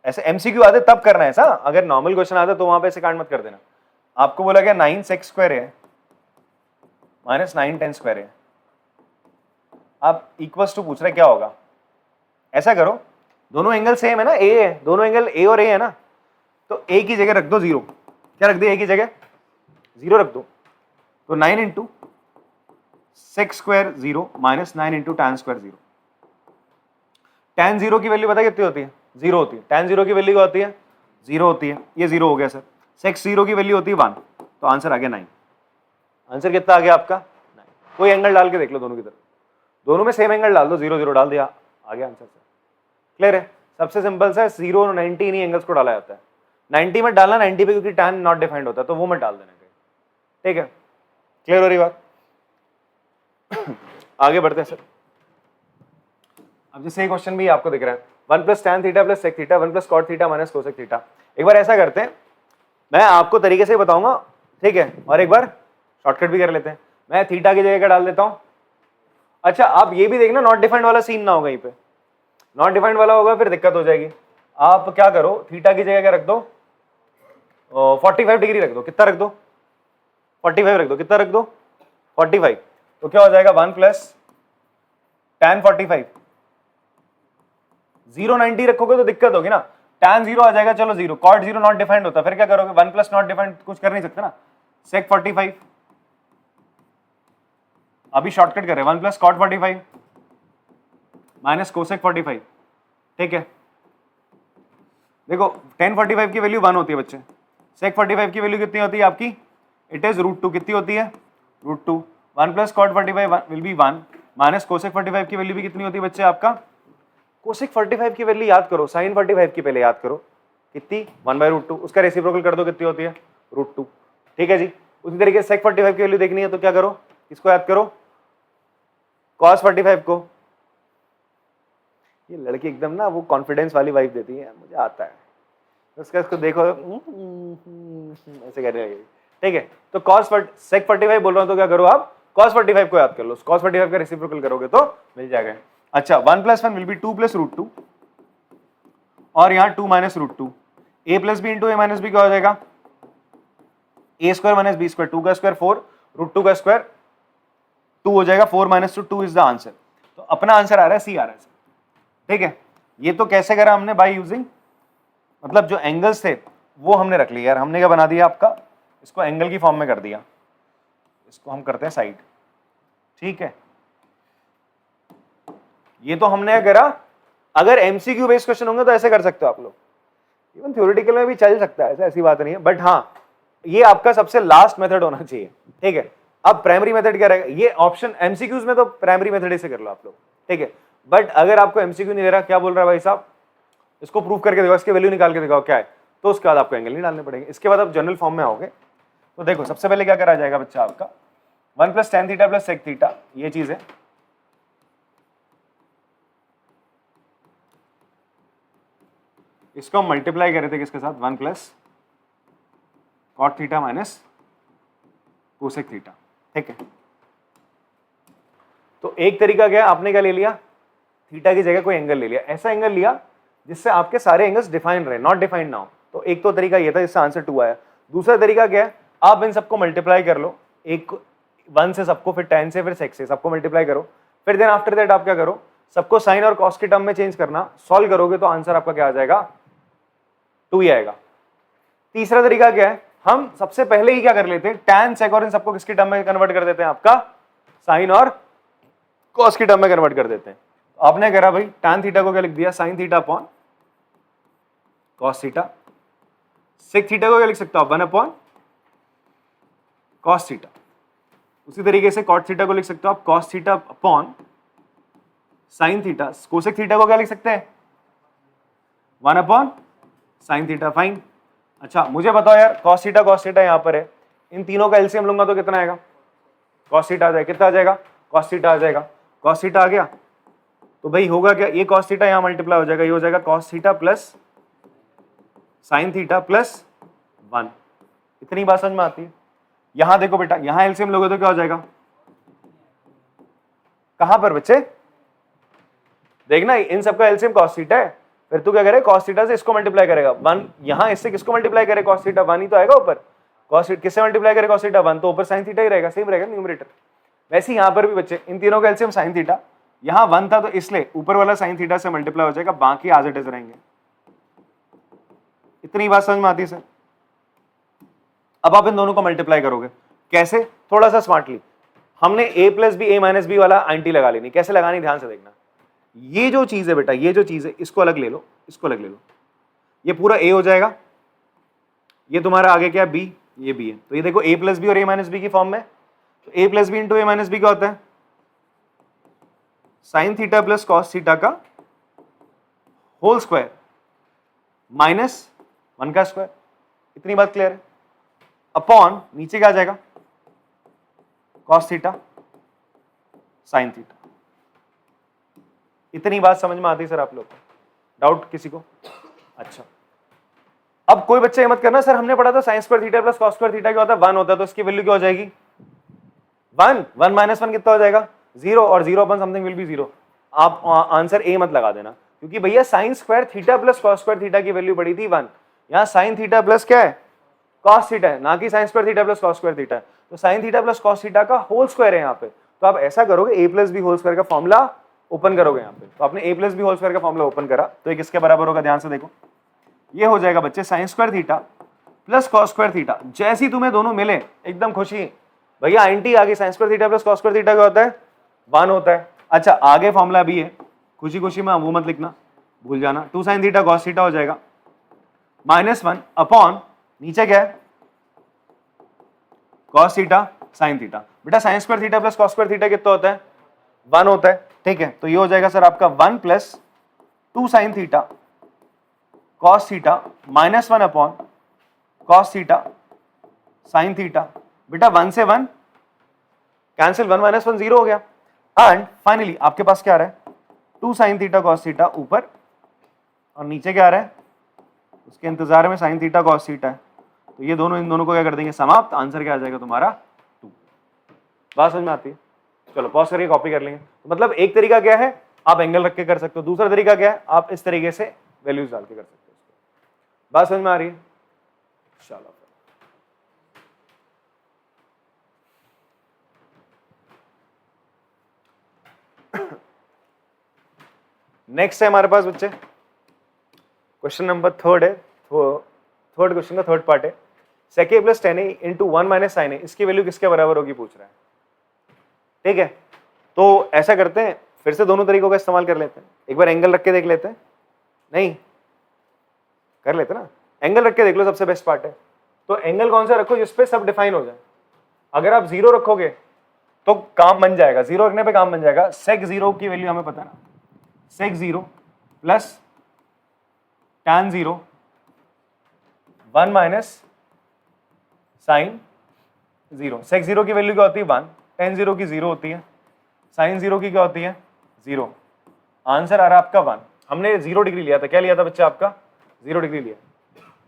ऐसे एमसीक्यू आते तब करना है ऐसा, अगर नॉर्मल क्वेश्चन आता तो वहां पे ऐसे कांड मत कर देना। आपको बोला गया 9 सेक्स स्क्वायर है माइनस 9 टेन स्क्वायर है, आप इक्वल्स टू पूछ रहे क्या होगा। ऐसा करो, दोनों एंगल सेम है ना, ए है, दोनों एंगल ए और ए है ना, तो ए की जगह रख दो 0। क्या रख दो, ए की जगह 0 रख दो, तो 9 into sex square 0 minus 9 into tan square 0। Tan 0 की वैल्यू पता कितनी होती है, 0 होती है। टैन 0 की वैल्यू क्या होती है, 0 होती है। ये 0 हो गया सर। सेक्स 0 की वैल्यू होती है 1, तो आंसर आ गया 9। आंसर कितना आ गया आपका, 9। कोई एंगल डाल के देख लो दोनों की तरफ, दोनों में सेम एंगल डाल दो, 0 0 डाल दिया, आ गया आंसर सर। क्लियर है, सबसे सिंपल सा 0 और 90 इन्हीं एंगल्स को डाला जाता है। 90 मत डालना 90 पे, क्योंकि टैन नॉट डिफाइंड होता है, तो वो मत डाल देना। ठीक है, क्लियर हो रही बात? आगे बढ़ते हैं सर। अब जैसे क्वेश्चन भी आपको दिख रहा है, 1 plus tan theta plus sec theta 1 plus cot theta minus cosec theta. एक बार ऐसा करते हैं, मैं आपको तरीके से बताऊंगा, ठीक है, और एक बार शॉर्टकट भी कर लेते हैं। मैं थीटा की जगह क्या डाल देता हूं। अच्छा, आप ये भी देखना नॉट डिफाइंड वाला सीन ना हो, कहीं पे नॉट डिफाइंड वाला होगा फिर दिक्कत हो जाएगी। आप क्या करो, थीटा की जगह क्या रख दो, 45 डिग्री रख दो। कितना रख दो, 45 रख दो। कितना रख दो, 45। तो क्या हो जाएगा, 1 प्लस टैन 45। 0 90 रखोगे तो दिक्कत होगी ना, टैन 0 आ जाएगा, चलो 0। कॉट 0 नॉट डिफाइंड होता, फिर क्या करोगे, 1 प्लस नॉट डिफाइंड कुछ कर नहीं सकते ना, सेक 45। अभी शॉर्टकट कर रहे हैं, 1 प्लस कॉट 45 माइनस कोसेक 45। ठीक है, देखो tan 45 की वैल्यू 1 होती है बच्चे, सेक 45 की वैल्यू कितनी होती है आपकी, इट इज √2। कितनी होती है, √2। 1 plus cot 45 will be 1 minus cosec 45 की वैल्यू भी कितनी होती है बच्चे आपका, कोसेक 45 की वैल्यू याद करो, साइन 45 की पहले याद करो, कितनी, 1/√2। उसका रेसिप्रोकल कर दो, कितनी होती है, √2। ठीक है जी। उसी तरीके से सेक 45 की वैल्यू देखनी है तो क्या करो, इसको याद करो, cos 45 को। ये लड़की एकदम ना वो कॉन्फिडेंस वाली वाइफ देती है, मुझे आता है, उसका इसको देखो ऐसे करने लगेगी। ठीक है, तो सेक 45 बोल रहा हूं तो क्या करो आप, cos 45 को याद कर लो, cos 45 का रेसिप्रोकल करोगे तो मिल जाएगा। अच्छा, 1 + 1 विल बी 2 + √2 और यहाँ 2 minus root 2, A plus B into A minus B क्या हो जाएगा, ए स्क्वायर माइनस बी स्क्वायर, 2 का स्क्वायर 4, रूट 2 का स्क्वायर 2 हो जाएगा, 4 माइनस 2 इज द आंसर। तो अपना आंसर आ रहा है सी आ रहा है, ठीक है। ये तो कैसे करा हमने, बाय यूजिंग, मतलब जो एंगल्स थे वो हमने रख लिया यार, हमने क्या बना दिया आपका, इसको एंगल की फॉर्म में कर दिया, इसको हम करते हैं साइड, ठीक है। ये तो हमने करा, अगर एमसीक्यू बेस्ड क्वेश्चन होंगे तो ऐसे कर सकते हो आप लोग, इवन थ्योरेटिकल में भी चल सकता है, ऐसी बात नहीं है, बट हाँ ये आपका सबसे लास्ट मेथड होना चाहिए, ठीक है। अब प्राइमरी मेथड क्या रहेगा, ये ऑप्शन एमसीक्यूज में तो प्राइमरी मेथड से कर लो आप लोग, ठीक है। बट अगर आपको एमसीक्यू नहीं दे रहा, क्या बोल रहा है भाई साहब, इसको प्रूव करके दिखाओ, इसकी वैल्यू निकाल के दिखाओ क्या है, तो उसके बाद आपको एंगल नहीं डालने पड़ेंगे। इसके बाद आप जनरल फॉर्म में आओगे, तो देखो सबसे पहले क्या करा जाएगा बच्चा आपका, 1 plus tan theta plus sec theta, ये चीज है, इसको हम मल्टीप्लाई कर रहे थे किसके साथ, 1 plus cot theta minus cosec theta, ठीक है। तो एक तरीका क्या है, आपने क्या ले लिया, थीटा की जगह कोई एंगल ले लिया, ऐसा एंगल लिया जिससे आपके सारे एंगल्स डिफाइन रहे, नॉट डिफाइंड नाउ। तो एक तो तरीका ये था जिससे आंसर 2 आया। दूसरा तरीका क्या है, आप इन सबको मल्टीप्लाई कर लो, एक 1 से सबको, फिर 10 से, फिर सेक से, सबको मल्टीप्लाई करो, फिर देन आफ्टर दैट आप क्या करो, सबको साइन और कॉस के टर्म में चेंज करना, सॉल्व करोगे तो आंसर आपका क्या आ जाएगा, 2 ही आएगा। तीसरा तरीका क्या है, हम सबसे पहले ही क्या कर लेते हैं, टैन सेक और इन सबको किसके टर्म में कन्वर्ट कर देते हैं, आपका साइन और कॉस के टर्म में कन्वर्ट कर देते हैं। आपने करा भाई टैन थीटा को क्या लिख दिया, sine theta upon cos theta, sec theta को क्या लिख सकते हो आप, 1 अपॉन कॉस थीटा। उसी तरीके से कॉट थीटा को लिख सकते हो आप cos theta upon sine theta. Cosec theta को क्या लिख सकते हैं, 1 अपॉन साइन थीटा, फाइन। अच्छा मुझे बताओ यार, कॉस थीटा यहाँ पर है, इन तीनों का एलसीएम लूंगा तो कितना आएगा, कॉस थीटा आ जाएगा, कितना आ जाएगा, कॉस थीटा आ जाएगा, कॉस थीटा आ गया, तो भाई होगा क्या, ये कॉस थीटा यहाँ मल्टीप्लाई हो जाएगा, ये हो जाएगा cos theta plus sign theta plus 1। इतनी बात समझ में आती है। यहां देखो बेटा, यहां एलसीएम लोगे तो क्या हो जाएगा, कहां पर बच्चे, देखना इन सबका एलसीएम कॉस थीटा है, फिर तू क्या करे, कॉस थीटा से इसको मल्टीप्लाई करेगा 1, यहां इससे किसको मल्टीप्लाई करे, कॉस थीटा 1 ही तो आएगा ऊपर, कॉस थीटा किससे मल्टीप्लाई करे, कॉस थीटा 1, तो ऊपर साइन थीटा ही रहेगा, सेम रहेगा न्यूमरेटर। वैसे यहां पर भी बच्चे इन तीनों का एलसीएम साइन थीटा, यहां 1 था तो इसलिए ऊपर वाला साइन थीटा से मल्टीप्लाई हो जाएगा, बाकी एज इट इज रहेंगे। इतनी बात समझ में आती है सर। अब आप इन दोनों को मल्टीप्लाई करोगे कैसे, थोड़ा सा स्मार्टली, हमने a plus B A minus B वाला आंटी लगा लेनी, कैसे लगानी ध्यान से देखना। ये जो चीज है बेटा, ये जो चीज है इसको अलग ले लो, इसको अलग ले लो, ये पूरा a हो जाएगा, ये तुम्हारा आगे क्या है b, ये b है, तो ये देखो a प्लस बी और a माइनस बी की फॉर्म में, तो a plus B into A minus B क्या होता है, sine theta plus cos theta का होल स्क्वायर माइनस 1 का स्क्वायर। इतनी बात क्लियर है, अपॉन नीचे क्या आ जाएगा, कॉस थीटा साइन थीटा। इतनी बात समझ में आती है सर आप लोग को, डाउट किसी को? अच्छा अब कोई बच्चा ये मत करना सर हमने पढ़ा था sign square theta plus cos square theta क्या होता है, 1 होता है, तो इसकी वैल्यू क्या हो जाएगी, 1 माइनस 1 कितना हो जाएगा, 0, और 0 अपॉन समथिंग विल बी 0। आप आंसर ए मत लगा देना, क्योंकि भैया sign square theta plus cos square theta की वैल्यू पड़ी थी 1, यहाँ साइन थीटा प्लस क्या है, कॉस थीटा है, ना कि sign square theta plus cos square theta है, तो sign theta plus cos theta का होल स्क्वायर है यहाँ पे। तो आप ऐसा करोगे, ए प्लस बी होल स्क्वायर का फॉर्मूला ओपन करोगे यहाँ पे, तो आपने ए प्लस बी होल स्क्वायर का फॉर्मूला ओपन करा, तो ये किसके बराबर होगा, ध्यान से देखो, ये हो जाएगा बच्चे sign square theta plus cos square theta. जैसे ही तुम्हें दोनों मिले एकदम खुशी, भैया आंटी आगे sign square theta plus cos square theta क्या होता है, 1 होता है। अच्छा आगे फॉर्मूला भी है, खुशी खुशी में वो मत लिखना, भूल जाना, 2 साइन थीटा कॉस थीटा हो जाएगा -1 अपॉन नीचे क्या है, कॉस थीटा साइन थीटा। बेटा sign square theta plus cos square theta कितना होता है, 1 होता है, ठीक है। तो ये हो जाएगा सर आपका 1 plus 2 sign theta cos theta -1 upon cos theta sine theta. बेटा 1 से 1 कैंसिल, 1 माइनस 1 0 हो गया, एंड फाइनली आपके पास क्या आ रहा है, 2 साइन थीटा कॉस थीटा ऊपर, और नीचे क्या आ रहा है, उसके इंतजार में साइन थीटा कॉस थीटा है, तो ये दोनों इन दोनों को क्या कर देंगे, समाप्त, आंसर क्या आ जाएगा तुम्हारा 2। बात समझ में आती है? चलो पॉज करके कॉपी कर लेंगे। तो मतलब एक तरीका क्या है, आप एंगल रख के कर सकते हो, दूसरा तरीका क्या है, आप इस तरीके से वैल्यूज डाल के कर सकते हो उसको। बात समझ में आ रही है? चलो नेक्स्ट है हमारे पास बच्चे क्वेश्चन नंबर थर्ड है, थर्ड क्वेश्चन का थर्ड पार्ट है। sec a plus tan A into one minus sine A, इसकी वैल्यू किसके बराबर होगी पूछ रहा है। ठीक है, तो ऐसा करते हैं, फिर से दोनों तरीकों का इस्तेमाल कर लेते हैं। एक बार एंगल रख के देख लेते हैं, नहीं कर लेते ना, एंगल रख के देख लो, सबसे बेस्ट पार्ट है। तो एंगल कौन सा रखो जिसपे सब डिफाइन हो जाए। अगर आप जीरो रखोगे तो काम बन जाएगा, जीरो रखने पे काम बन जाएगा। सेक जीरो की वैल्यू हमें पता है ना, sec zero plus tan zero one minus sine zero. Sec zero की वैल्यू क्या होती है 1, टैन जीरो की 0 होती है, साइन जीरो की क्या होती है 0। आंसर आ रहा है आपका 1। हमने 0 डिग्री लिया था, क्या लिया था बच्चा आपका 0 डिग्री लिया।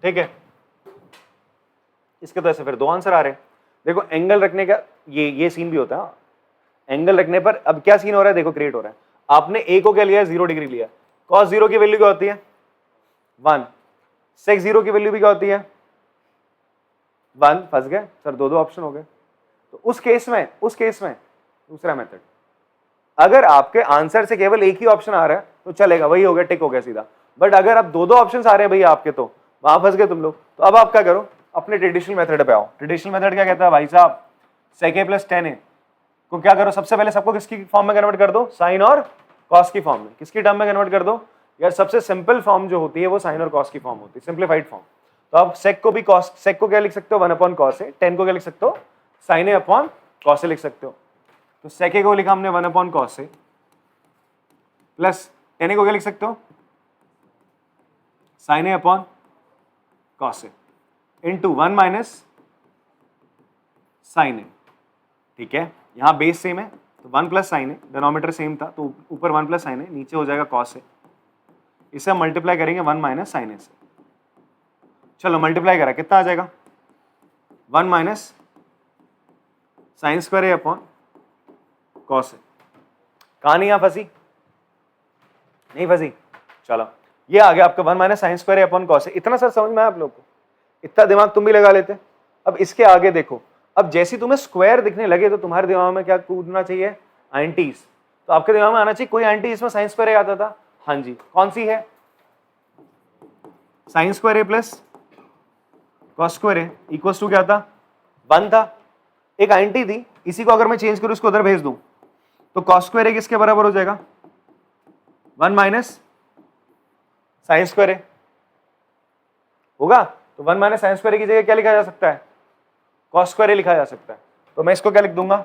ठीक है, इसके तो ऐसे फिर दो आंसर आ रहे हैं। देखो एंगल रखने का ये सीन भी होता है। एंगल रखने पर अब क्या सीन हो रहा है, देखो क्रिएट हो रहा है। आपने ए को क्या लिया 0 डिग्री लिया, कॉस जीरो की वैल्यू क्या होती है 1, सेक जीरो की वैल्यू भी क्या होती है 1। फंस गए सर, दो ऑप्शन हो गए। तो उस केस में दूसरा मेथड, अगर आपके आंसर से केवल एक ही ऑप्शन आ रहा है तो चलेगा, वही हो गया, टिक हो गया सीधा। बट अगर आप दो ऑप्शन आ रहे हैं भैया आपके, तो वहां फंस गए तुम लोग। तो अब आप क्या करो, अपने ट्रेडिशनल मेथड पे आओ। ट्रेडिशनल मेथड क्या कहता है भाई साहब, sec a प्लस टेन ए को क्या करो, सबसे पहले सबको किसकी फॉर्म में कन्वर्ट कर दो, साइन और कॉस की फॉर्म में। किसकी टर्म में कन्वर्ट कर दो यार, सबसे सिंपल फॉर्म जो होती है वो साइन और कॉस की फॉर्म होती है, सिंप्लीफाइड फॉर्म। तो आप सेक को भी कॉस, सेक को क्या लिख सकते हो 1 अपॉन कॉस ए, टेन को क्या लिख सकते हो sign A upon cos A लिख सकते हो। तो सेक ए को लिखा हमने 1 upon cos A, plus tan ए को क्या लिख सकते हो sign A upon cos A, into 1 minus sine ए। ठीक है, यहां बेस सेम है तो 1 प्लस साइन ए, डिनोमिनेटर सेम था तो ऊपर 1 प्लस साइन ए, नीचे हो जाएगा कॉस ए। इसे हम मल्टीप्लाई करेंगे 1 माइनस साइन ए से। चलो मल्टीप्लाई करा, कितना आ जाएगा 1 minus sign square A upon cos A. कहानी यहां फंसी, नहीं फंसी? चलो ये आ गया आपका 1 minus sign square A upon cos A. इतना सर समझ में आया आप लोग को? इतना दिमाग तुम भी लगा लेते। अब इसके आगे देखो, अब जैसे तुम्हें स्क्वायर दिखने लगे तो तुम्हारे दिमाग में क्या कूदना चाहिए, एंटीज। तो आपके दिमाग में आना चाहिए कोई एंटी इसमें साइन स्क्वायर ए आता था। हाँ जी, कौन सी है, sine square A plus cos square A equals to क्या था 1 था। एक एंटी थी, इसी को अगर मैं चेंज करूं इसको उधर भेज दूं तो कॉस स्क्वायर ए किसके बराबर हो जाएगा 1 माइनस साइन स्क्वायर ए होगा। तो 1 माइनस साइन स्क्वायर ए की जगह क्या लिखा जा सकता है, कॉस स्क्वायर ए लिखा जा सकता है। तो मैं इसको क्या लिख दूंगा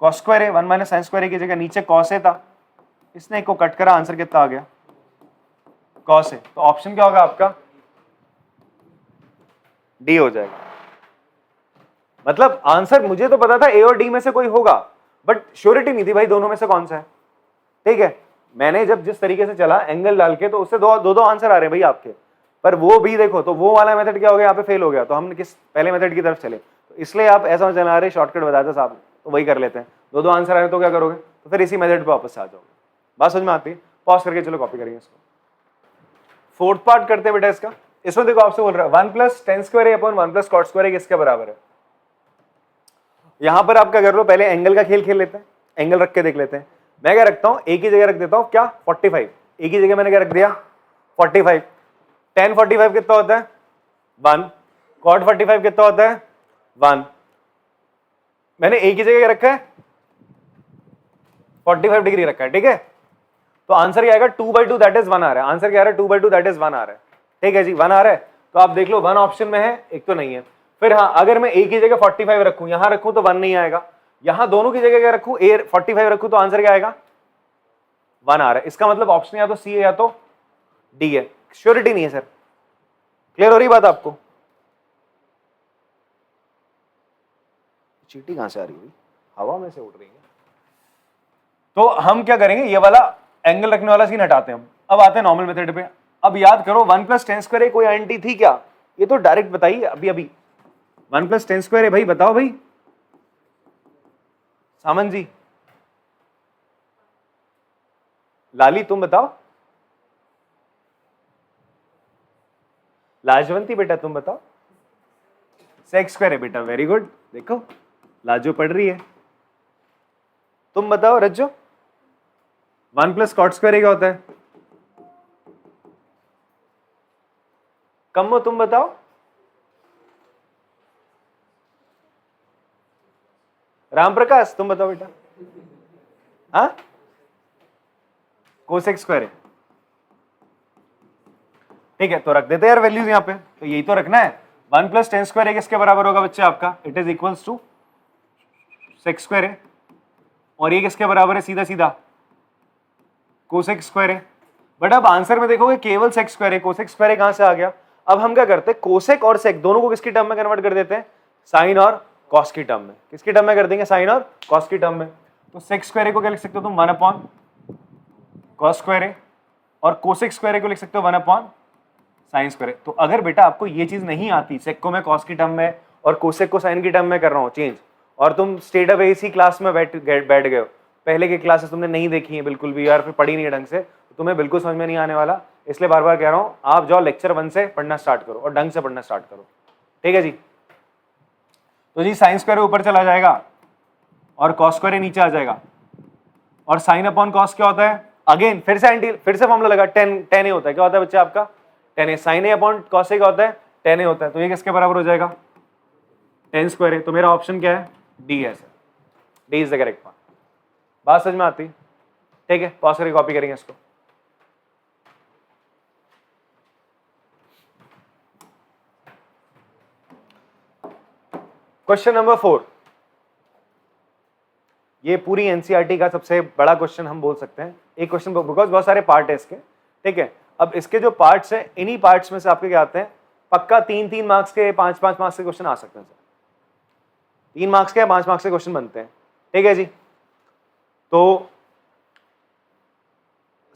कॉस स्क्वायर ए, 1 माइनस साइन स्क्वायर ए की जगह नीचे कॉस ए था, इसने एक को कट करा, आंसर कितना आ गया कॉस ए। तो ऑप्शन क्या होगा आपका डी हो जाएगा। मतलब आंसर मुझे तो पता था ए और डी में से कोई होगा, बट श्योरिटी नहीं थी भाई दोनों में से कौन सा है। ठीक है, मैंने जब जिस तरीके से चला एंगल डाल के, तो उससे दो आंसर आ रहे हैं भाई आपके। पर वो भी देखो, तो वो वाला मेथड क्या हो गया, यहाँ पे फेल हो गया। तो हम किस पहले मेथड की तरफ चले, तो इसलिए आप ऐसा चला रहे शॉर्टकट बताया था साहब, तो वही कर लेते हैं। दो आंसर आए तो क्या करोगे, तो फिर इसी मेथड पे वापस आ जाओगे। बात समझ में आती है? पॉज करके चलो कॉपी करेंगे इसको। फोर्थ पार्ट करते हैं बेटा इसका। इसमें देखो आपसे बोल रहा है 1 प्लस टेन स्क्वायर ए अपॉन 1 प्लस कॉट स्क्वायर ए किसके बराबर है। यहां पर आप क्या कर लो, पहले एंगल का खेल खेल लेते हैं, एंगल रख के देख लेते हैं। मैं क्या रखता हूं, ए की जगह रख देता हूं क्या 45, ए की जगह मैंने क्या रख दिया 45। टेन 45 कितना होता है 1, कॉट 45 कितना होता है 1। मैंने ए की जगह क्या रखा है 45 डिग्री रखा है। ठीक है, तो आंसर क्या आएगा 2/2 दैट इज 1 आ रहा है। आंसर क्या आ रहा है 2/2 दैट इज 1 आ रहा है। ठीक है जी, 1 आ रहा है। तो आप देख लो 1 ऑप्शन में है, एक तो नहीं है। फिर हाँ, अगर मैं ए की जगह 45 रखूं, यहां रखूं तो 1 नहीं आएगा। यहां दोनों की जगह क्या रखूं, ए 45 रखूं तो आंसर क्या आएगा 1 आ रहा है। इसका मतलब ऑप्शन या तो सी है या तो डी है। श्योरिटी नहीं है सर। क्लियर हो रही बात आपको? चीटी कहां से आ रही है, हवा में से उड़ रही है। तो हम क्या करेंगे, ये वाला एंगल रखने वाला सीन हटाते हैं हम। अब आते हैं नॉर्मल मेथड पे। अब याद करो 1 प्लस टेन स्क्वायर कोई एंटी थी क्या, ये तो डायरेक्ट बताइए अभी 1 प्लस टेन स्क्वायर है भाई, बताओ भाई सामन जी, लाली तुम बताओ लाजवंती बेटा तुम बताओ। सेक स्क्वायर है बेटा, वेरी गुड। देखो लाजो पढ़ रही है। तुम बताओ रज्जो, 1 प्लस कॉट स्क्वायर क्या होता है? कम्मो तुम बताओ। राम प्रकाश तुम बताओ बेटा। हाँ, कोसेक स्क्वायर है। ठीक है, तो रख देते हैं यार वैल्यूज यहाँ पे, तो यही तो रखना है। 1 प्लस टेन स्क्वायर है किसके बराबर होगा बच्चे आपका? It is equals to sec square है। और ये किसके बराबर है? सीधा सीधा कोसेक स्क्वायर है। बट अब आंसर में देखोगे केवल सेक स्क्वायर है, कोसेक स्क्वायर कहां से आ गया? अब हम क्या करते हैं, कोसेक और सेक दोनों को किसकी टर्म में कन्वर्ट कर देते हैं? साइन और कॉस की टर्म में। किसकी टर्म में कर देंगे? साइन और कॉस की टर्म में। तो सेक स्क्वायर को क्या लिख सकते हो तुम? 1 अपॉन कॉस स्क्वायर है। और कोसेक स्क्वायर को लिख सकते हो 1 अपॉन साइन स्क्वायर। तो अगर बेटा आपको ये चीज नहीं आती, सेक को मैं कॉस की टर्म में और कोसेक को साइन की टर्म में कर रहा हूँ चेंज, और तुम स्टेट अवे इसी क्लास में बैठ गए हो, पहले की क्लासेस तुमने नहीं देखी है बिल्कुल भी यार, फिर पढ़ी नहीं है ढंग से, तो तुम्हें बिल्कुल समझ में नहीं आने वाला। इसलिए बार बार कह रहा हूँ, आप जाओ लेक्चर 1 से पढ़ना स्टार्ट करो और ढंग से पढ़ना स्टार्ट करो। ठीक है जी। तो जी साइन स्क्वायर ऊपर चला जाएगा और कॉस स्क्वायर नीचे आ जाएगा। और साइन अपॉन कॉस क्या होता है? अगेन फिर से फॉर्मूला लगा, टेन ए होता है। क्या होता है बच्चे आपका? Ten A. Sign A upon cos A क्या होता है? टेन ए होता है। तो ये किसके बराबर हो जाएगा? टेन स्क्वायर है। तो मेरा ऑप्शन क्या है? डी है sir. D is the correct one. बात समझ में आती? ठीक है, पॉज करके कॉपी करेंगे इसको। क्वेश्चन नंबर 4, ये पूरी एनसीईआरटी का सबसे बड़ा क्वेश्चन हम बोल सकते हैं। एक क्वेश्चन बिकॉज बहुत सारे पार्ट है इसके। ठीक है, अब इसके जो पार्ट्स हैं, इन्हीं पार्ट्स में से आपके क्या आते हैं? पक्का 3-3 मार्क्स के, 5-5 मार्क्स के क्वेश्चन आ सकते हैं सर। 3 मार्क्स के या 5 मार्क्स के क्वेश्चन बनते हैं। ठीक है जी, तो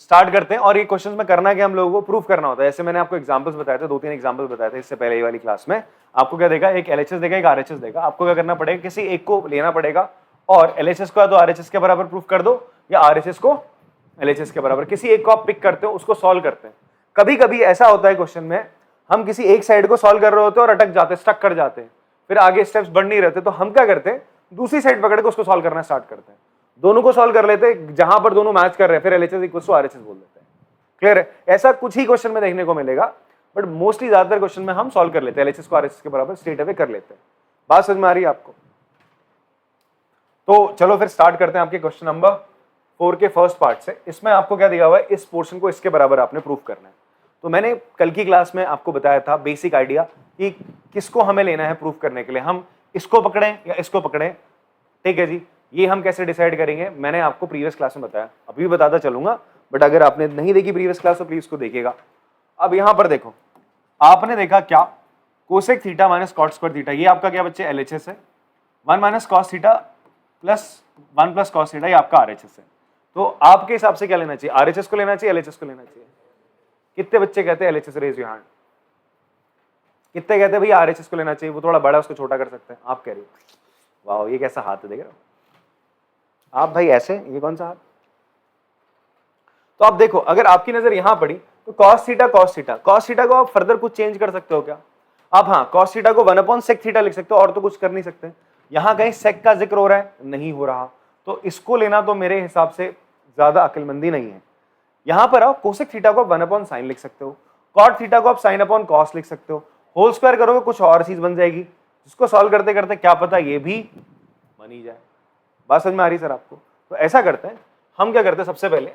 स्टार्ट करते हैं। और ये क्वेश्चन में करना क्या, हम लोगों को प्रूफ करना होता है। जैसे मैंने आपको एग्जांपल्स बताए थे, 2-3 एग्जांपल्स बताए थे इससे पहले वाली क्लास में। आपको क्या देगा? एक एलएचएस देगा, एक आरएचएस देगा। आपको क्या करना पड़ेगा? किसी एक को लेना पड़ेगा और एलएचएस को या तो आरएचएस के बराबर प्रूफ कर दो या आरएचएस को एलएचएस के बराबर, किसी एक को आप पिक करते हो, उसको सॉल्व करते हैं। कभी कभी ऐसा होता है क्वेश्चन में, हम किसी एक साइड को सॉल्व कर रहे होते हैं और अटक जाते, स्टक कर जाते हैं, फिर आगे स्टेप्स बढ़ नहीं रहते। तो हम क्या करते हैं? दूसरी साइड पकड़ के उसको सॉल्व करना स्टार्ट करते हैं। दोनों को सॉल्व कर लेते हैं, जहां पर दोनों मैच कर रहे हैं, फिर एलएचएस इक्वल टू आरएचएस बोल देते हैं। क्लियर है? ऐसा कुछ ही क्वेश्चन में देखने को मिलेगा, बट मोस्टली ज्यादातर क्वेश्चन में हम सॉल्व कर लेते हैं, एलएचएस को आरएचएस के बराबर स्ट्रेट अवे कर लेते हैं। बात समझ में आ रही है आपको? तो चलो फिर स्टार्ट करते हैं आपके क्वेश्चन नंबर 4 के फर्स्ट पार्ट से। इसमें आपको क्या दिया हुआ है? इस पोर्शन को इसके बराबर आपने प्रूफ करना है। तो मैंने कल की क्लास में आपको बताया था बेसिक आइडिया कि किसको हमें लेना है प्रूफ करने के लिए, हम इसको पकड़ें या इसको पकड़ें। ठीक है जी, ये हम कैसे डिसाइड करेंगे मैंने आपको प्रीवियस क्लास में बताया, अभी भी बताता चलूंगा, बट अगर आपने नहीं देखी प्रीवियस क्लास तो प्लीज उसको देखिएगा। अब यहां पर देखो, आपने देखा क्या? Cosec theta minus cot square theta, ये आपका क्या बच्चे? एलएचएस है। 1 minus cos theta plus 1 plus cos theta, ये आपका आरएचएस है। तो आपके हिसाब से क्या लेना चाहिए? आरएचएस को लेना चाहिए, एलएचएस को लेना चाहिए? कितने बच्चे कहते हैं एलएचएस? Raise your hand. कितने कहते हैं भैया आरएचएस को लेना चाहिए, वो थोड़ा बड़ा, उसको छोटा कर सकते हैं? आप कह रहे हो। वाह, ये कैसा हाथ है, देख रहे हो आप भाई? ऐसे, ये कौन सा हाथ? तो आप देखो, अगर आपकी नजर यहां पड़ी तो cos theta cos theta, cos theta को आप फर्दर कुछ चेंज कर सकते हो क्या आप? हाँ, कॉस थीटा को 1 अपॉन सेक थीटा लिख सकते हो, और तो कुछ कर नहीं सकते। यहां कहीं सेक का जिक्र हो रहा है? नहीं हो रहा। तो इसको लेना तो मेरे हिसाब से ज्यादा अक्लमंदी नहीं है। यहां पर आओ, कोसेक थीटा को 1 अपॉन साइन लिख सकते हो, कॉट थीटा को आप साइन अपॉन कॉस लिख सकते हो। होल स्क्वायर करोगे कुछ और चीज बन जाएगी, जिसको सॉल्व करते करते क्या पता ये भी बन ही जाए। बात समझ में आ रही सर आपको? तो ऐसा करते हैं, हम क्या करते हैं, सबसे पहले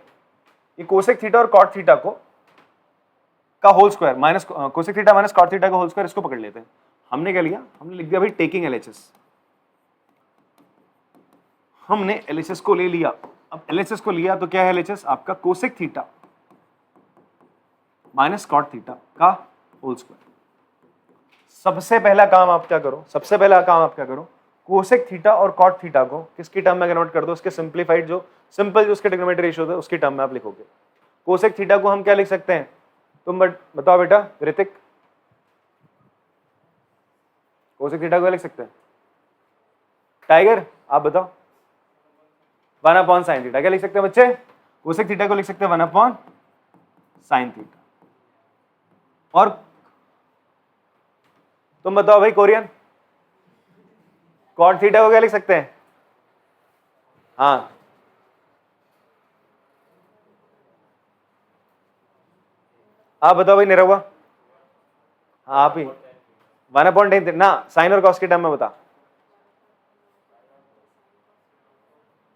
ये कोसेक थीटा और कॉट थीटा को का whole square minus cosec theta minus cot theta का होल स्क्वायर, इसको पकड़ लेते हैं। हमने क्या लिया? हमने लिख दिया भाई टेकिंग एलएचएस। हमने एलएचएस को ले लिया। अब एलएचएस को लिया तो क्या है एलएचएस? आपका cosec theta minus cot theta का होल स्क्वायर। सबसे पहला काम आप क्या करो? सबसे पहला काम आप क्या करो? कोसेक थीटा और कॉट थीटा को किसकी टर्म में कन्वर्ट कर दो? उसके सिंपलीफाइड जो सिंपल जो उसके ट्रिग्नोमेट्री रेशियो है उसकी टर्म में आप लिखोगे। कोसेक थीटा को हम क्या लिख सकते हैं? तुम बताओ बेटा ऋतिक, कोसेक थीटा को लिख सकते हैं? टाइगर आप बताओ। 1 अपॉन साइन थीटा। क्या लिख सकते हैं बच्चे? कोसेक थीटा को लिख सकते हैं 1 अपॉन साइन थीटा। और तुम बताओ भाई कोरियन, कॉट थीटा को क्या लिख सकते हैं? हाँ आप बताओ भाई निरहुआ। हाँ आप ही 1/10 ना, साइन और कॉस के टर्म में बता।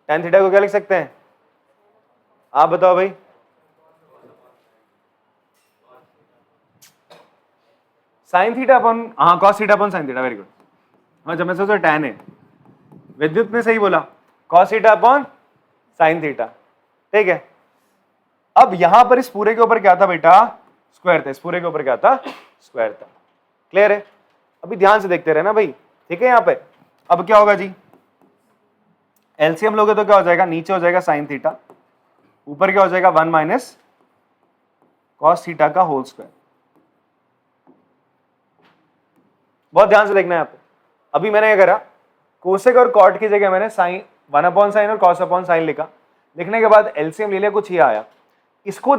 tan थीटा को क्या लिख सकते हैं? आप बताओ भाई। साइन थीटा अपन, हाँ कॉस थीटा अपन साइन थीटा, वेरी गुड। हाँ जब मैं सोचा tan है, विद्युत ने सही बोला, cos theta upon sine theta, ठीक है। अब यहां पर इस पूरे के ऊपर क्या था बेटा? स्क्वायर था। इस पूरे के ऊपर क्या था? स्क्वायर था। क्लियर है? अभी ध्यान से देखते रहना भाई, ठीक है। यहां पे अब क्या होगा जी? एलसीएम लोगे तो क्या हो जाएगा? नीचे हो जाएगा साइन थीटा, ऊपर क्या हो जाएगा? 1 माइनस कॉस थीटा का होल स्क्वायर। बहुत ध्यान से देखना है यहाँ पे। अभी मैंने क्या करा, कोसेक और कॉट की जगह मैंने साइन 1/sin और कॉस अपॉन साइन लिखा। लिखने के बाद एलसीएम ले लिया, कुछ ये आया। इसको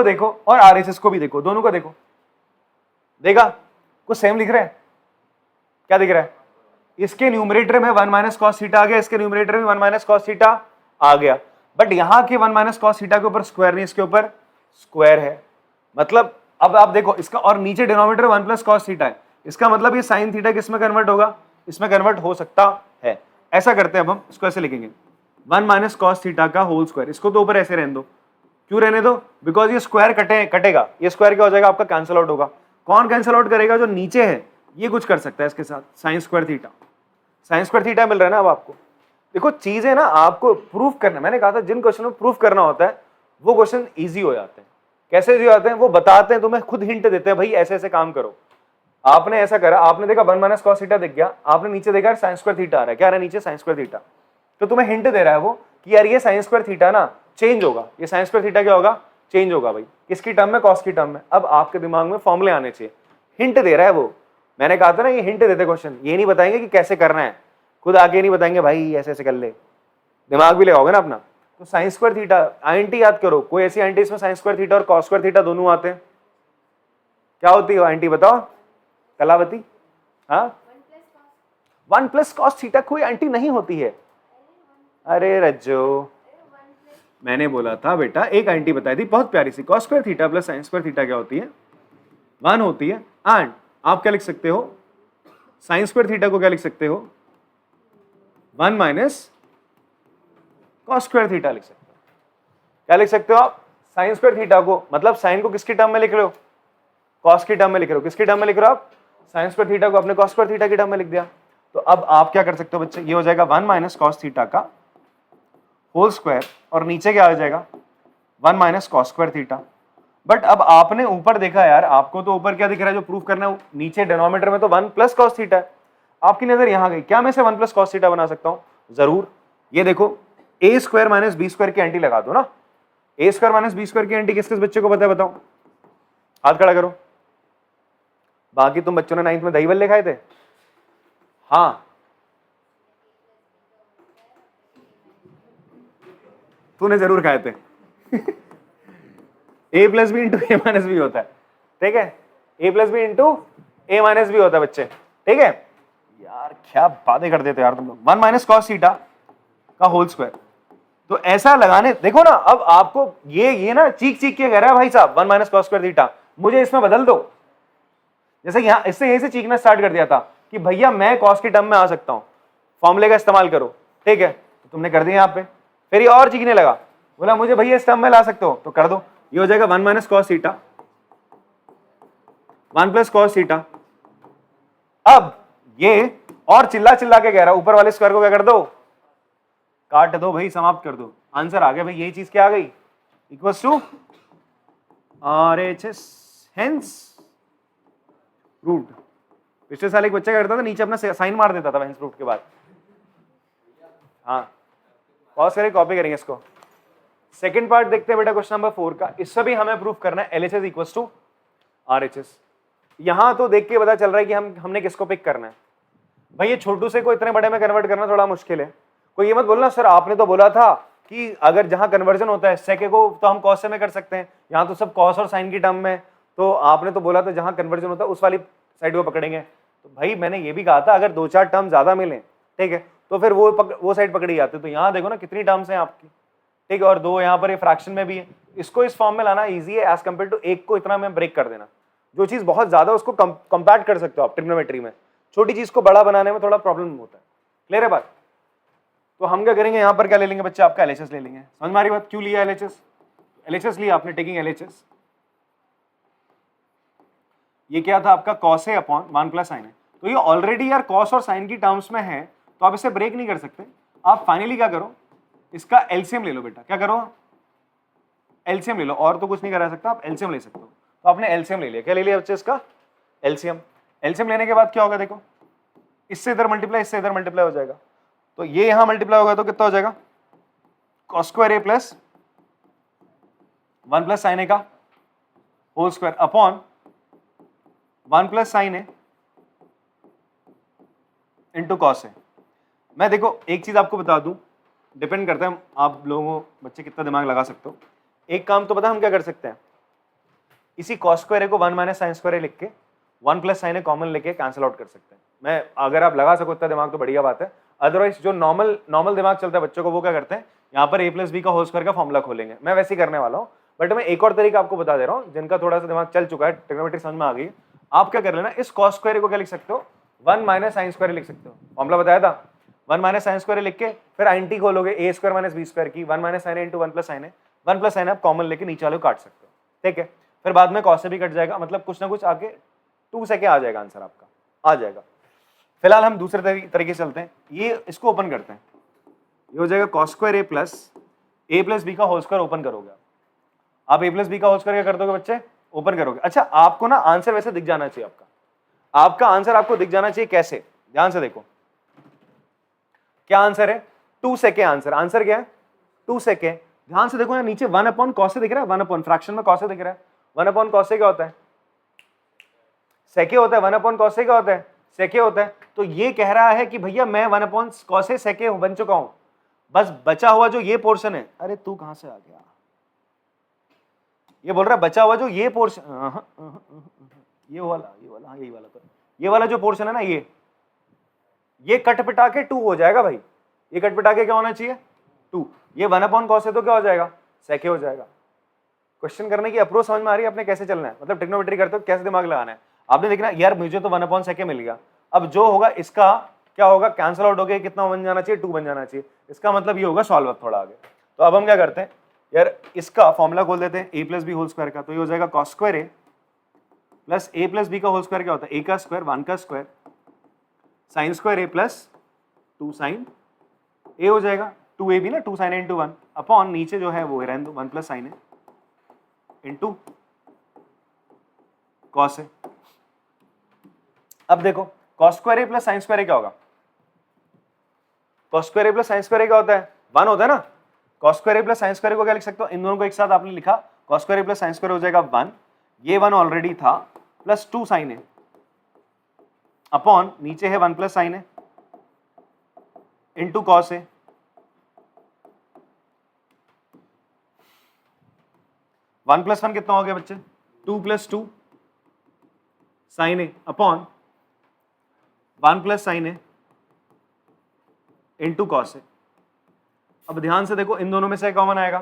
देखो और आरएचएस को भी देखो, दोनों को देखो। देखा कुछ सेम लिख रहे हैं? क्या दिख रहा है? इसके न्यूमरेटर में 1 माइनस कॉस थीटा आ गया, इसके न्यूमरेटर में 1 माइनस कॉस थीटा आ गया, बट यहां के 1 माइनस कॉस थीटा के ऊपर स्क्वायर नहीं, इसके ऊपर स्क्वायर है। मतलब अब आप देखो इसका, और नीचे डिनोमिनेटर 1 प्लस कॉस थीटा है, इसका मतलब ये साइन थीटा किस में कन्वर्ट होगा? इसमें कन्वर्ट हो सकता है। ऐसा करते हैं अब हम इसको ऐसे लिखेंगे, 1 माइनस कॉस थीटा का होल स्क्वायर। इसको तो ऊपर ऐसे रहने दो। क्यों रहने दो? बिकॉज ये स्क्वायर कटेगा, ये स्क्वायर क्या हो जाएगा आपका? कैंसिल आउट होगा। कौन कैंसिल आउट करेगा? जो नीचे है ये कुछ कर सकता है इसके साथ, sine square theta. Sine square theta मिल रहा है ना अब आपको। देखो चीजें ना आपको प्रूफ करना, मैंने कहा था जिन क्वेश्चन में प्रूफ करना होता है वो क्वेश्चन इजी हो जाते हैं। कैसे इजी हो जाते हैं? वो बताते हैं तुम्हें, खुद हिंट देते हैं, भाई ऐसे ऐसे काम करो। आपने ऐसा करा, आपने देखा 1 माइनस कॉस थीटा दिख गया, आपने नीचे देखा साइन स्क्वायर थीटा आ रहा है, क्या आ रहा है नीचे? Sign square theta. तो तुम्हें हिंट दे रहा है वो कि यार ये साइन स्क्वायर थीटा ना चेंज होगा, ये साइन स्क्वायर थीटा क्या होगा? चेंज होगा भाई। किसकी टर्म में? कॉस की टर्म में। अब आपके दिमाग में फॉर्मूले आने चाहिए, हिंट दे रहा है वो। मैंने कहा था ना ये हिंट देते क्वेश्चन, ये नहीं बताएंगे कि कैसे करना है, खुद आके नहीं बताएंगे भाई ऐसे ऐसे कर ले, दिमाग भी लगाओगे ना अपना। तो साइन स्क्वायर थीटा आईएनटी याद करो, कोई ऐसी आईएनटी इसमें साइन स्क्वायर थीटा और कॉस स्क्वायर थीटा दोनों आते हैं, क्या होती है आईएनटी बताओ कलावती? हाँ 1 प्लस कॉस थीटा कोई आईएनटी नहीं होती है। अरे रज्जो, मैंने बोला था बेटा, एक आईएनटी बताई थी बहुत प्यारी सी, cos square theta plus sine square theta क्या होती है? 1 होती है। एंड आप क्या लिख सकते हो? साइन स्क्वायर थीटा को क्या लिख सकते हो? 1 माइनस कॉस स्क्वायर थीटा लिख सकते हो। क्या लिख सकते हो आप? साइन स्क्वायर थीटा को, मतलब साइन को किसकी टर्म में लिख रहे हो? कॉस की टर्म में लिख रहे हो। किसकी टर्म में लिख रहे हो आप? साइन स्क्वायर थीटा को अपने कॉस स्क्वायर थीटा की टर्म में लिख दिया। तो अब आप क्या कर सकते हो बच्चे? ये हो जाएगा 1 माइनस कॉस थीटा का होल स्क्वायर, और नीचे क्या आ जाएगा? 1 minus cos square theta. But अब आपने ऊपर देखा यार, आपको तो ऊपर क्या दिख रहा है जो प्रूफ करना है? नीचे डिनोमिनेटर में तो 1 प्लस कॉस थीटा है, आपकी नजर यहां गई, क्या मैं इसे 1 प्लस कॉस थीटा बना सकता हूं? जरूर। ये देखो ए स्क्वायर माइनस बी स्क्वायर की एंटी लगा दो ना। ए स्क्वायर माइनस बी स्क्वायर की एंटी किस किस बच्चे को पता है बताओ? हाथ खड़ा करो। बाकी तुम बच्चों ने 9th में दही बल्ले खाए थे? हाँ तूने जरूर खाए थे। ए plus B into A minus B होता है, ठीक है? ए plus B into A minus B होता है बच्चे, ठीक है? यार क्या बातें कर देते यार तुम लोग। 1 माइनस कॉस थीटा का होल स्क्वायर, तो ऐसा लगाने देखो ना। अब आपको ये ना चीख चीख के कह रहा है भाई साहब 1 माइनस कॉस स्क्वायर थीटा, मुझे इसमें बदल दो। जैसे यहाँ इससे यहीं से चीखना स्टार्ट कर दिया था कि भैया मैं कॉस की टर्म में आ सकता हूँ, फॉर्मूले का इस्तेमाल करो, ठीक है? तो तुमने कर दिया यहाँ पे, फिर ये और चीखने लगा, बोला मुझे भैया इस टर्म में ला सकते हो, तो कर दो। ये हो जाएगा 1 minus cos theta 1 plus cos theta. अब ये और चिल्ला चिल्ला के कह रहा है ऊपर वाले स्क्वायर को क्या कर दो? काट दो भाई, समाप्त कर दो। आंसर आ गया भाई, यही चीज क्या आ गई? Equals to RHS, hence root. पिछले साल एक बच्चा क्या करता था, नीचे अपना साइन मार देता था हेंस रूट के बाद। हाँ पॉज करें, कॉपी करेंगे इसको। सेकंड पार्ट देखते हैं बेटा क्वेश्चन नंबर 4 का। इससे भी हमें प्रूफ करना है LHS इक्वल्स टू RHS। यहां तो देख के पता चल रहा है कि हमने किसको पिक करना है। भाई ये छोटू से को इतने बड़े में कन्वर्ट करना थोड़ा मुश्किल है। कोई ये मत बोलना सर आपने तो बोला था कि अगर जहां कन्वर्जन होता है सेके को तो हम कॉस से में कर सकते हैं, यहाँ तो सब कॉस और साइन की टर्म में, तो आपने तो बोला था जहां कन्वर्जन होता है उस वाली साइड को पकड़ेंगे। तो भाई मैंने ये भी कहा था अगर 2-4 टर्म ज्यादा मिले, ठीक है, तो फिर वो साइड पकड़ी जाती है। तो यहाँ देखो ना कितनी टर्म्स हैं आपकी, ठीक है, और 2 यहाँ पर ये फ्रैक्शन में भी है। इसको इस फॉर्म में लाना इजी है एज कम्पेयर टू 1 को इतना में ब्रेक कर देना। जो चीज बहुत ज्यादा उसको कंपैक्ट कर सकते हो आप ट्रिग्नोमेट्री में, छोटी चीज को बड़ा बनाने में थोड़ा प्रॉब्लम होता है। क्लियर है बात? तो हम क्या करेंगे, यहाँ पर क्या ले लेंगे बच्चे, आपका एलएचएस ले लेंगे। समझ में आ रही बात? क्यों लिया एलएचएस? एलएचएस लिया आपने, टेकिंग एलएचएस। ये क्या था आपका, cos A upon 1 plus sine है। तो ये ऑलरेडी यार कॉस और साइन की टर्म्स में है, तो आप इसे ब्रेक नहीं कर सकते। आप फाइनली क्या करो, इसका एलसीएम ले लो बेटा। क्या करो, एलसीएम ले लो, और तो कुछ नहीं करा सकता, आप एलसीएम ले सकते हो। तो आपने एलसीएम ले लिया। क्या ले लिया बच्चे, इसका एलसीएम। एलसीएम लेने के बाद क्या होगा देखो, इससे इधर मल्टीप्लाई, इससे इधर मल्टीप्लाई हो जाएगा। तो ये यहां मल्टीप्लाई होगा तो कितना हो जाएगा, cos square A plus 1 plus sine A का whole square upon 1 plus sine A into cos A. मैं देखो एक चीज आपको बता दूं, डिपेंड करता है आप लोगों बच्चे कितना दिमाग लगा सकते हो। एक काम तो पता हम क्या कर सकते हैं, इसी कॉस स्क्वायर ए को 1 माइनस साइन स्क्वायर ए लिख के 1 प्लस साइन ए कॉमन लेके कैंसिल आउट कर सकते हैं। मैं अगर आप लगा सको इतना दिमाग तो बढ़िया बात है। अदरवाइज जो नॉर्मल दिमाग चलता है बच्चों को, वो क्या करते हैं, यहाँ पर a प्लस बी का होल स्क्वायर का फॉर्मूला खोलेंगे। मैं वैसे ही करने वाला हूँ, बट मैं एक और तरीका आपको बता दे रहा हूँ जिनका थोड़ा सा दिमाग चल चुका है, ट्रिग्नोमेट्री समझ में आ गई। आप क्या कर लेना, इस कॉस स्क्वायर को क्या लिख सकते हो, 1 माइनस साइन स्क्वायर लिख सकते हो। फॉर्मूला बताया था, 1 माइनस साइन स्क्वायर लिख के फिर आइंटी खोलोगे a square minus B square की 1 minus sine into 1 plus sine है। 1 प्लस साइन आप कॉमन लेके नीचे वाले को काट सकते हो, ठीक है। फिर बाद में कॉस से भी कट जाएगा, मतलब कुछ ना कुछ आके 2 से क्या आ जाएगा, आंसर आपका आ जाएगा। फिलहाल हम दूसरे तरीके से चलते हैं। ये इसको ओपन करते हैं, ये हो जाएगा cos square A plus B का होल स्क्वायर। ओपन करोगे आप ए प्लस बी का होल स्क्वायर क्या कर दोगे बच्चे, ओपन करोगे। अच्छा आपको ना आंसर वैसे दिख जाना चाहिए, आपका आंसर आपको दिख जाना चाहिए। कैसे, ध्यान से देखो क्या आंसर है, 2 सेके आंसर। आंसर क्या है, 2 सेके। ध्यान से देखो यहाँ नीचे 1 अपॉन कॉस से दिख रहा है, 1 अपॉन फ्रैक्शन में कॉस से दिख रहा है। 1 अपॉन कॉस से क्या होता है, सेके होता है। 1 अपॉन कॉस से क्या होता है, सेके होता है। तो ये कह रहा है कि भैया मैं 1 अपॉन कॉस से सेके बन चुका हूं, बस बचा हुआ जो ये पोर्शन है, अरे तू कहां से आ गया, ये बोल रहा है बचा हुआ जो ये पोर्शन, ये वाला हाँ यही वाला, तो ये वाला जो पोर्शन है ना, ये कट पिटा के 2 हो जाएगा भाई। ये कट पिटा के क्या होना चाहिए, 2। ये 1 अपॉन कॉस है तो क्या हो जाएगा, सेके हो जाएगा। क्वेश्चन करने की अप्रोच समझ में आ रही है, आपने कैसे चलना है, मतलब ट्रिग्नोमेट्री करते हो कैसे दिमाग लगाना है। आपने देखना यार मुझे तो 1 अपॉन सेके मिल गया, अब जो होगा इसका क्या होगा, कैंसिल आउट हो गया, कितना बन जाना चाहिए, 2 बन जाना चाहिए। इसका मतलब ये होगा सॉल्व अप थोड़ा आगे। तो अब हम क्या करते हैं यार, इसका फॉर्मूला खोल देते हैं a plus B whole square का। तो ये हो जाएगा cos square A plus a plus B का होल स्क्वायर क्या होता है, a का स्क्वायर 1 का square sine square a plus 2 sine a हो जाएगा, 2a भी ना, 2 साइन इंटू 1 अपॉन नीचे जो है वो रहने दो 1 प्लस साइन है इंटू कॉस है। अब देखो cos square A plus sine square ए क्या होगा, cos square A plus sine square ए क्या होता है, 1 होता है ना। Cos square A plus sine square को क्या लिख सकते हो, इन दोनों को एक साथ आपने लिखा, cos square A plus sine square हो जाएगा 1, ये 1 ऑलरेडी था, प्लस 2 साइन है अपॉन नीचे है 1 प्लस साइन है इंटू कॉस है। वन प्लस 1 कितना हो गया बच्चे, 2 plus 2 sign A upon 1 plus sine A into cos ए। अब ध्यान से देखो इन दोनों में से कॉमन आएगा,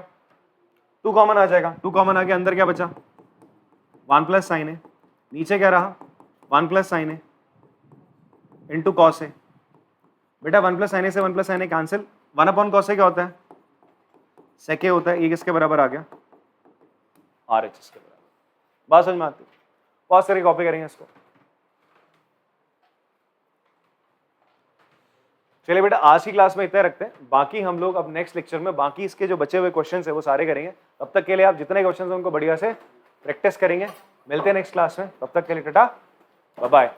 2 कॉमन आ जाएगा, 2 कॉमन आ गया, अंदर क्या बचा 1 प्लस साइन ए, नीचे क्या रहा 1 plus sine A into cos ए। बेटा 1 प्लस साइन ए से 1 plus sine A cancel, 1 upon cos A क्या होता है, सेके होता है, ये किसके बराबर आ गया, आर एच एस के बराबर। बात समझ में आती है, पॉज करके कॉपी करेंगे इसको। चलिए बेटा आज की क्लास में इतना रखते हैं, बाकी हम लोग अब नेक्स्ट लेक्चर में बाकी इसके जो बचे हुए क्वेश्चंस है वो सारे करेंगे। तब तक के लिए आप जितने क्वेश्चंस हैं उनको बढ़िया से प्रैक्टिस करेंगे। मिलते हैं नेक्स्ट क्लास में, तब तक के लिए टाटा बाय बाय।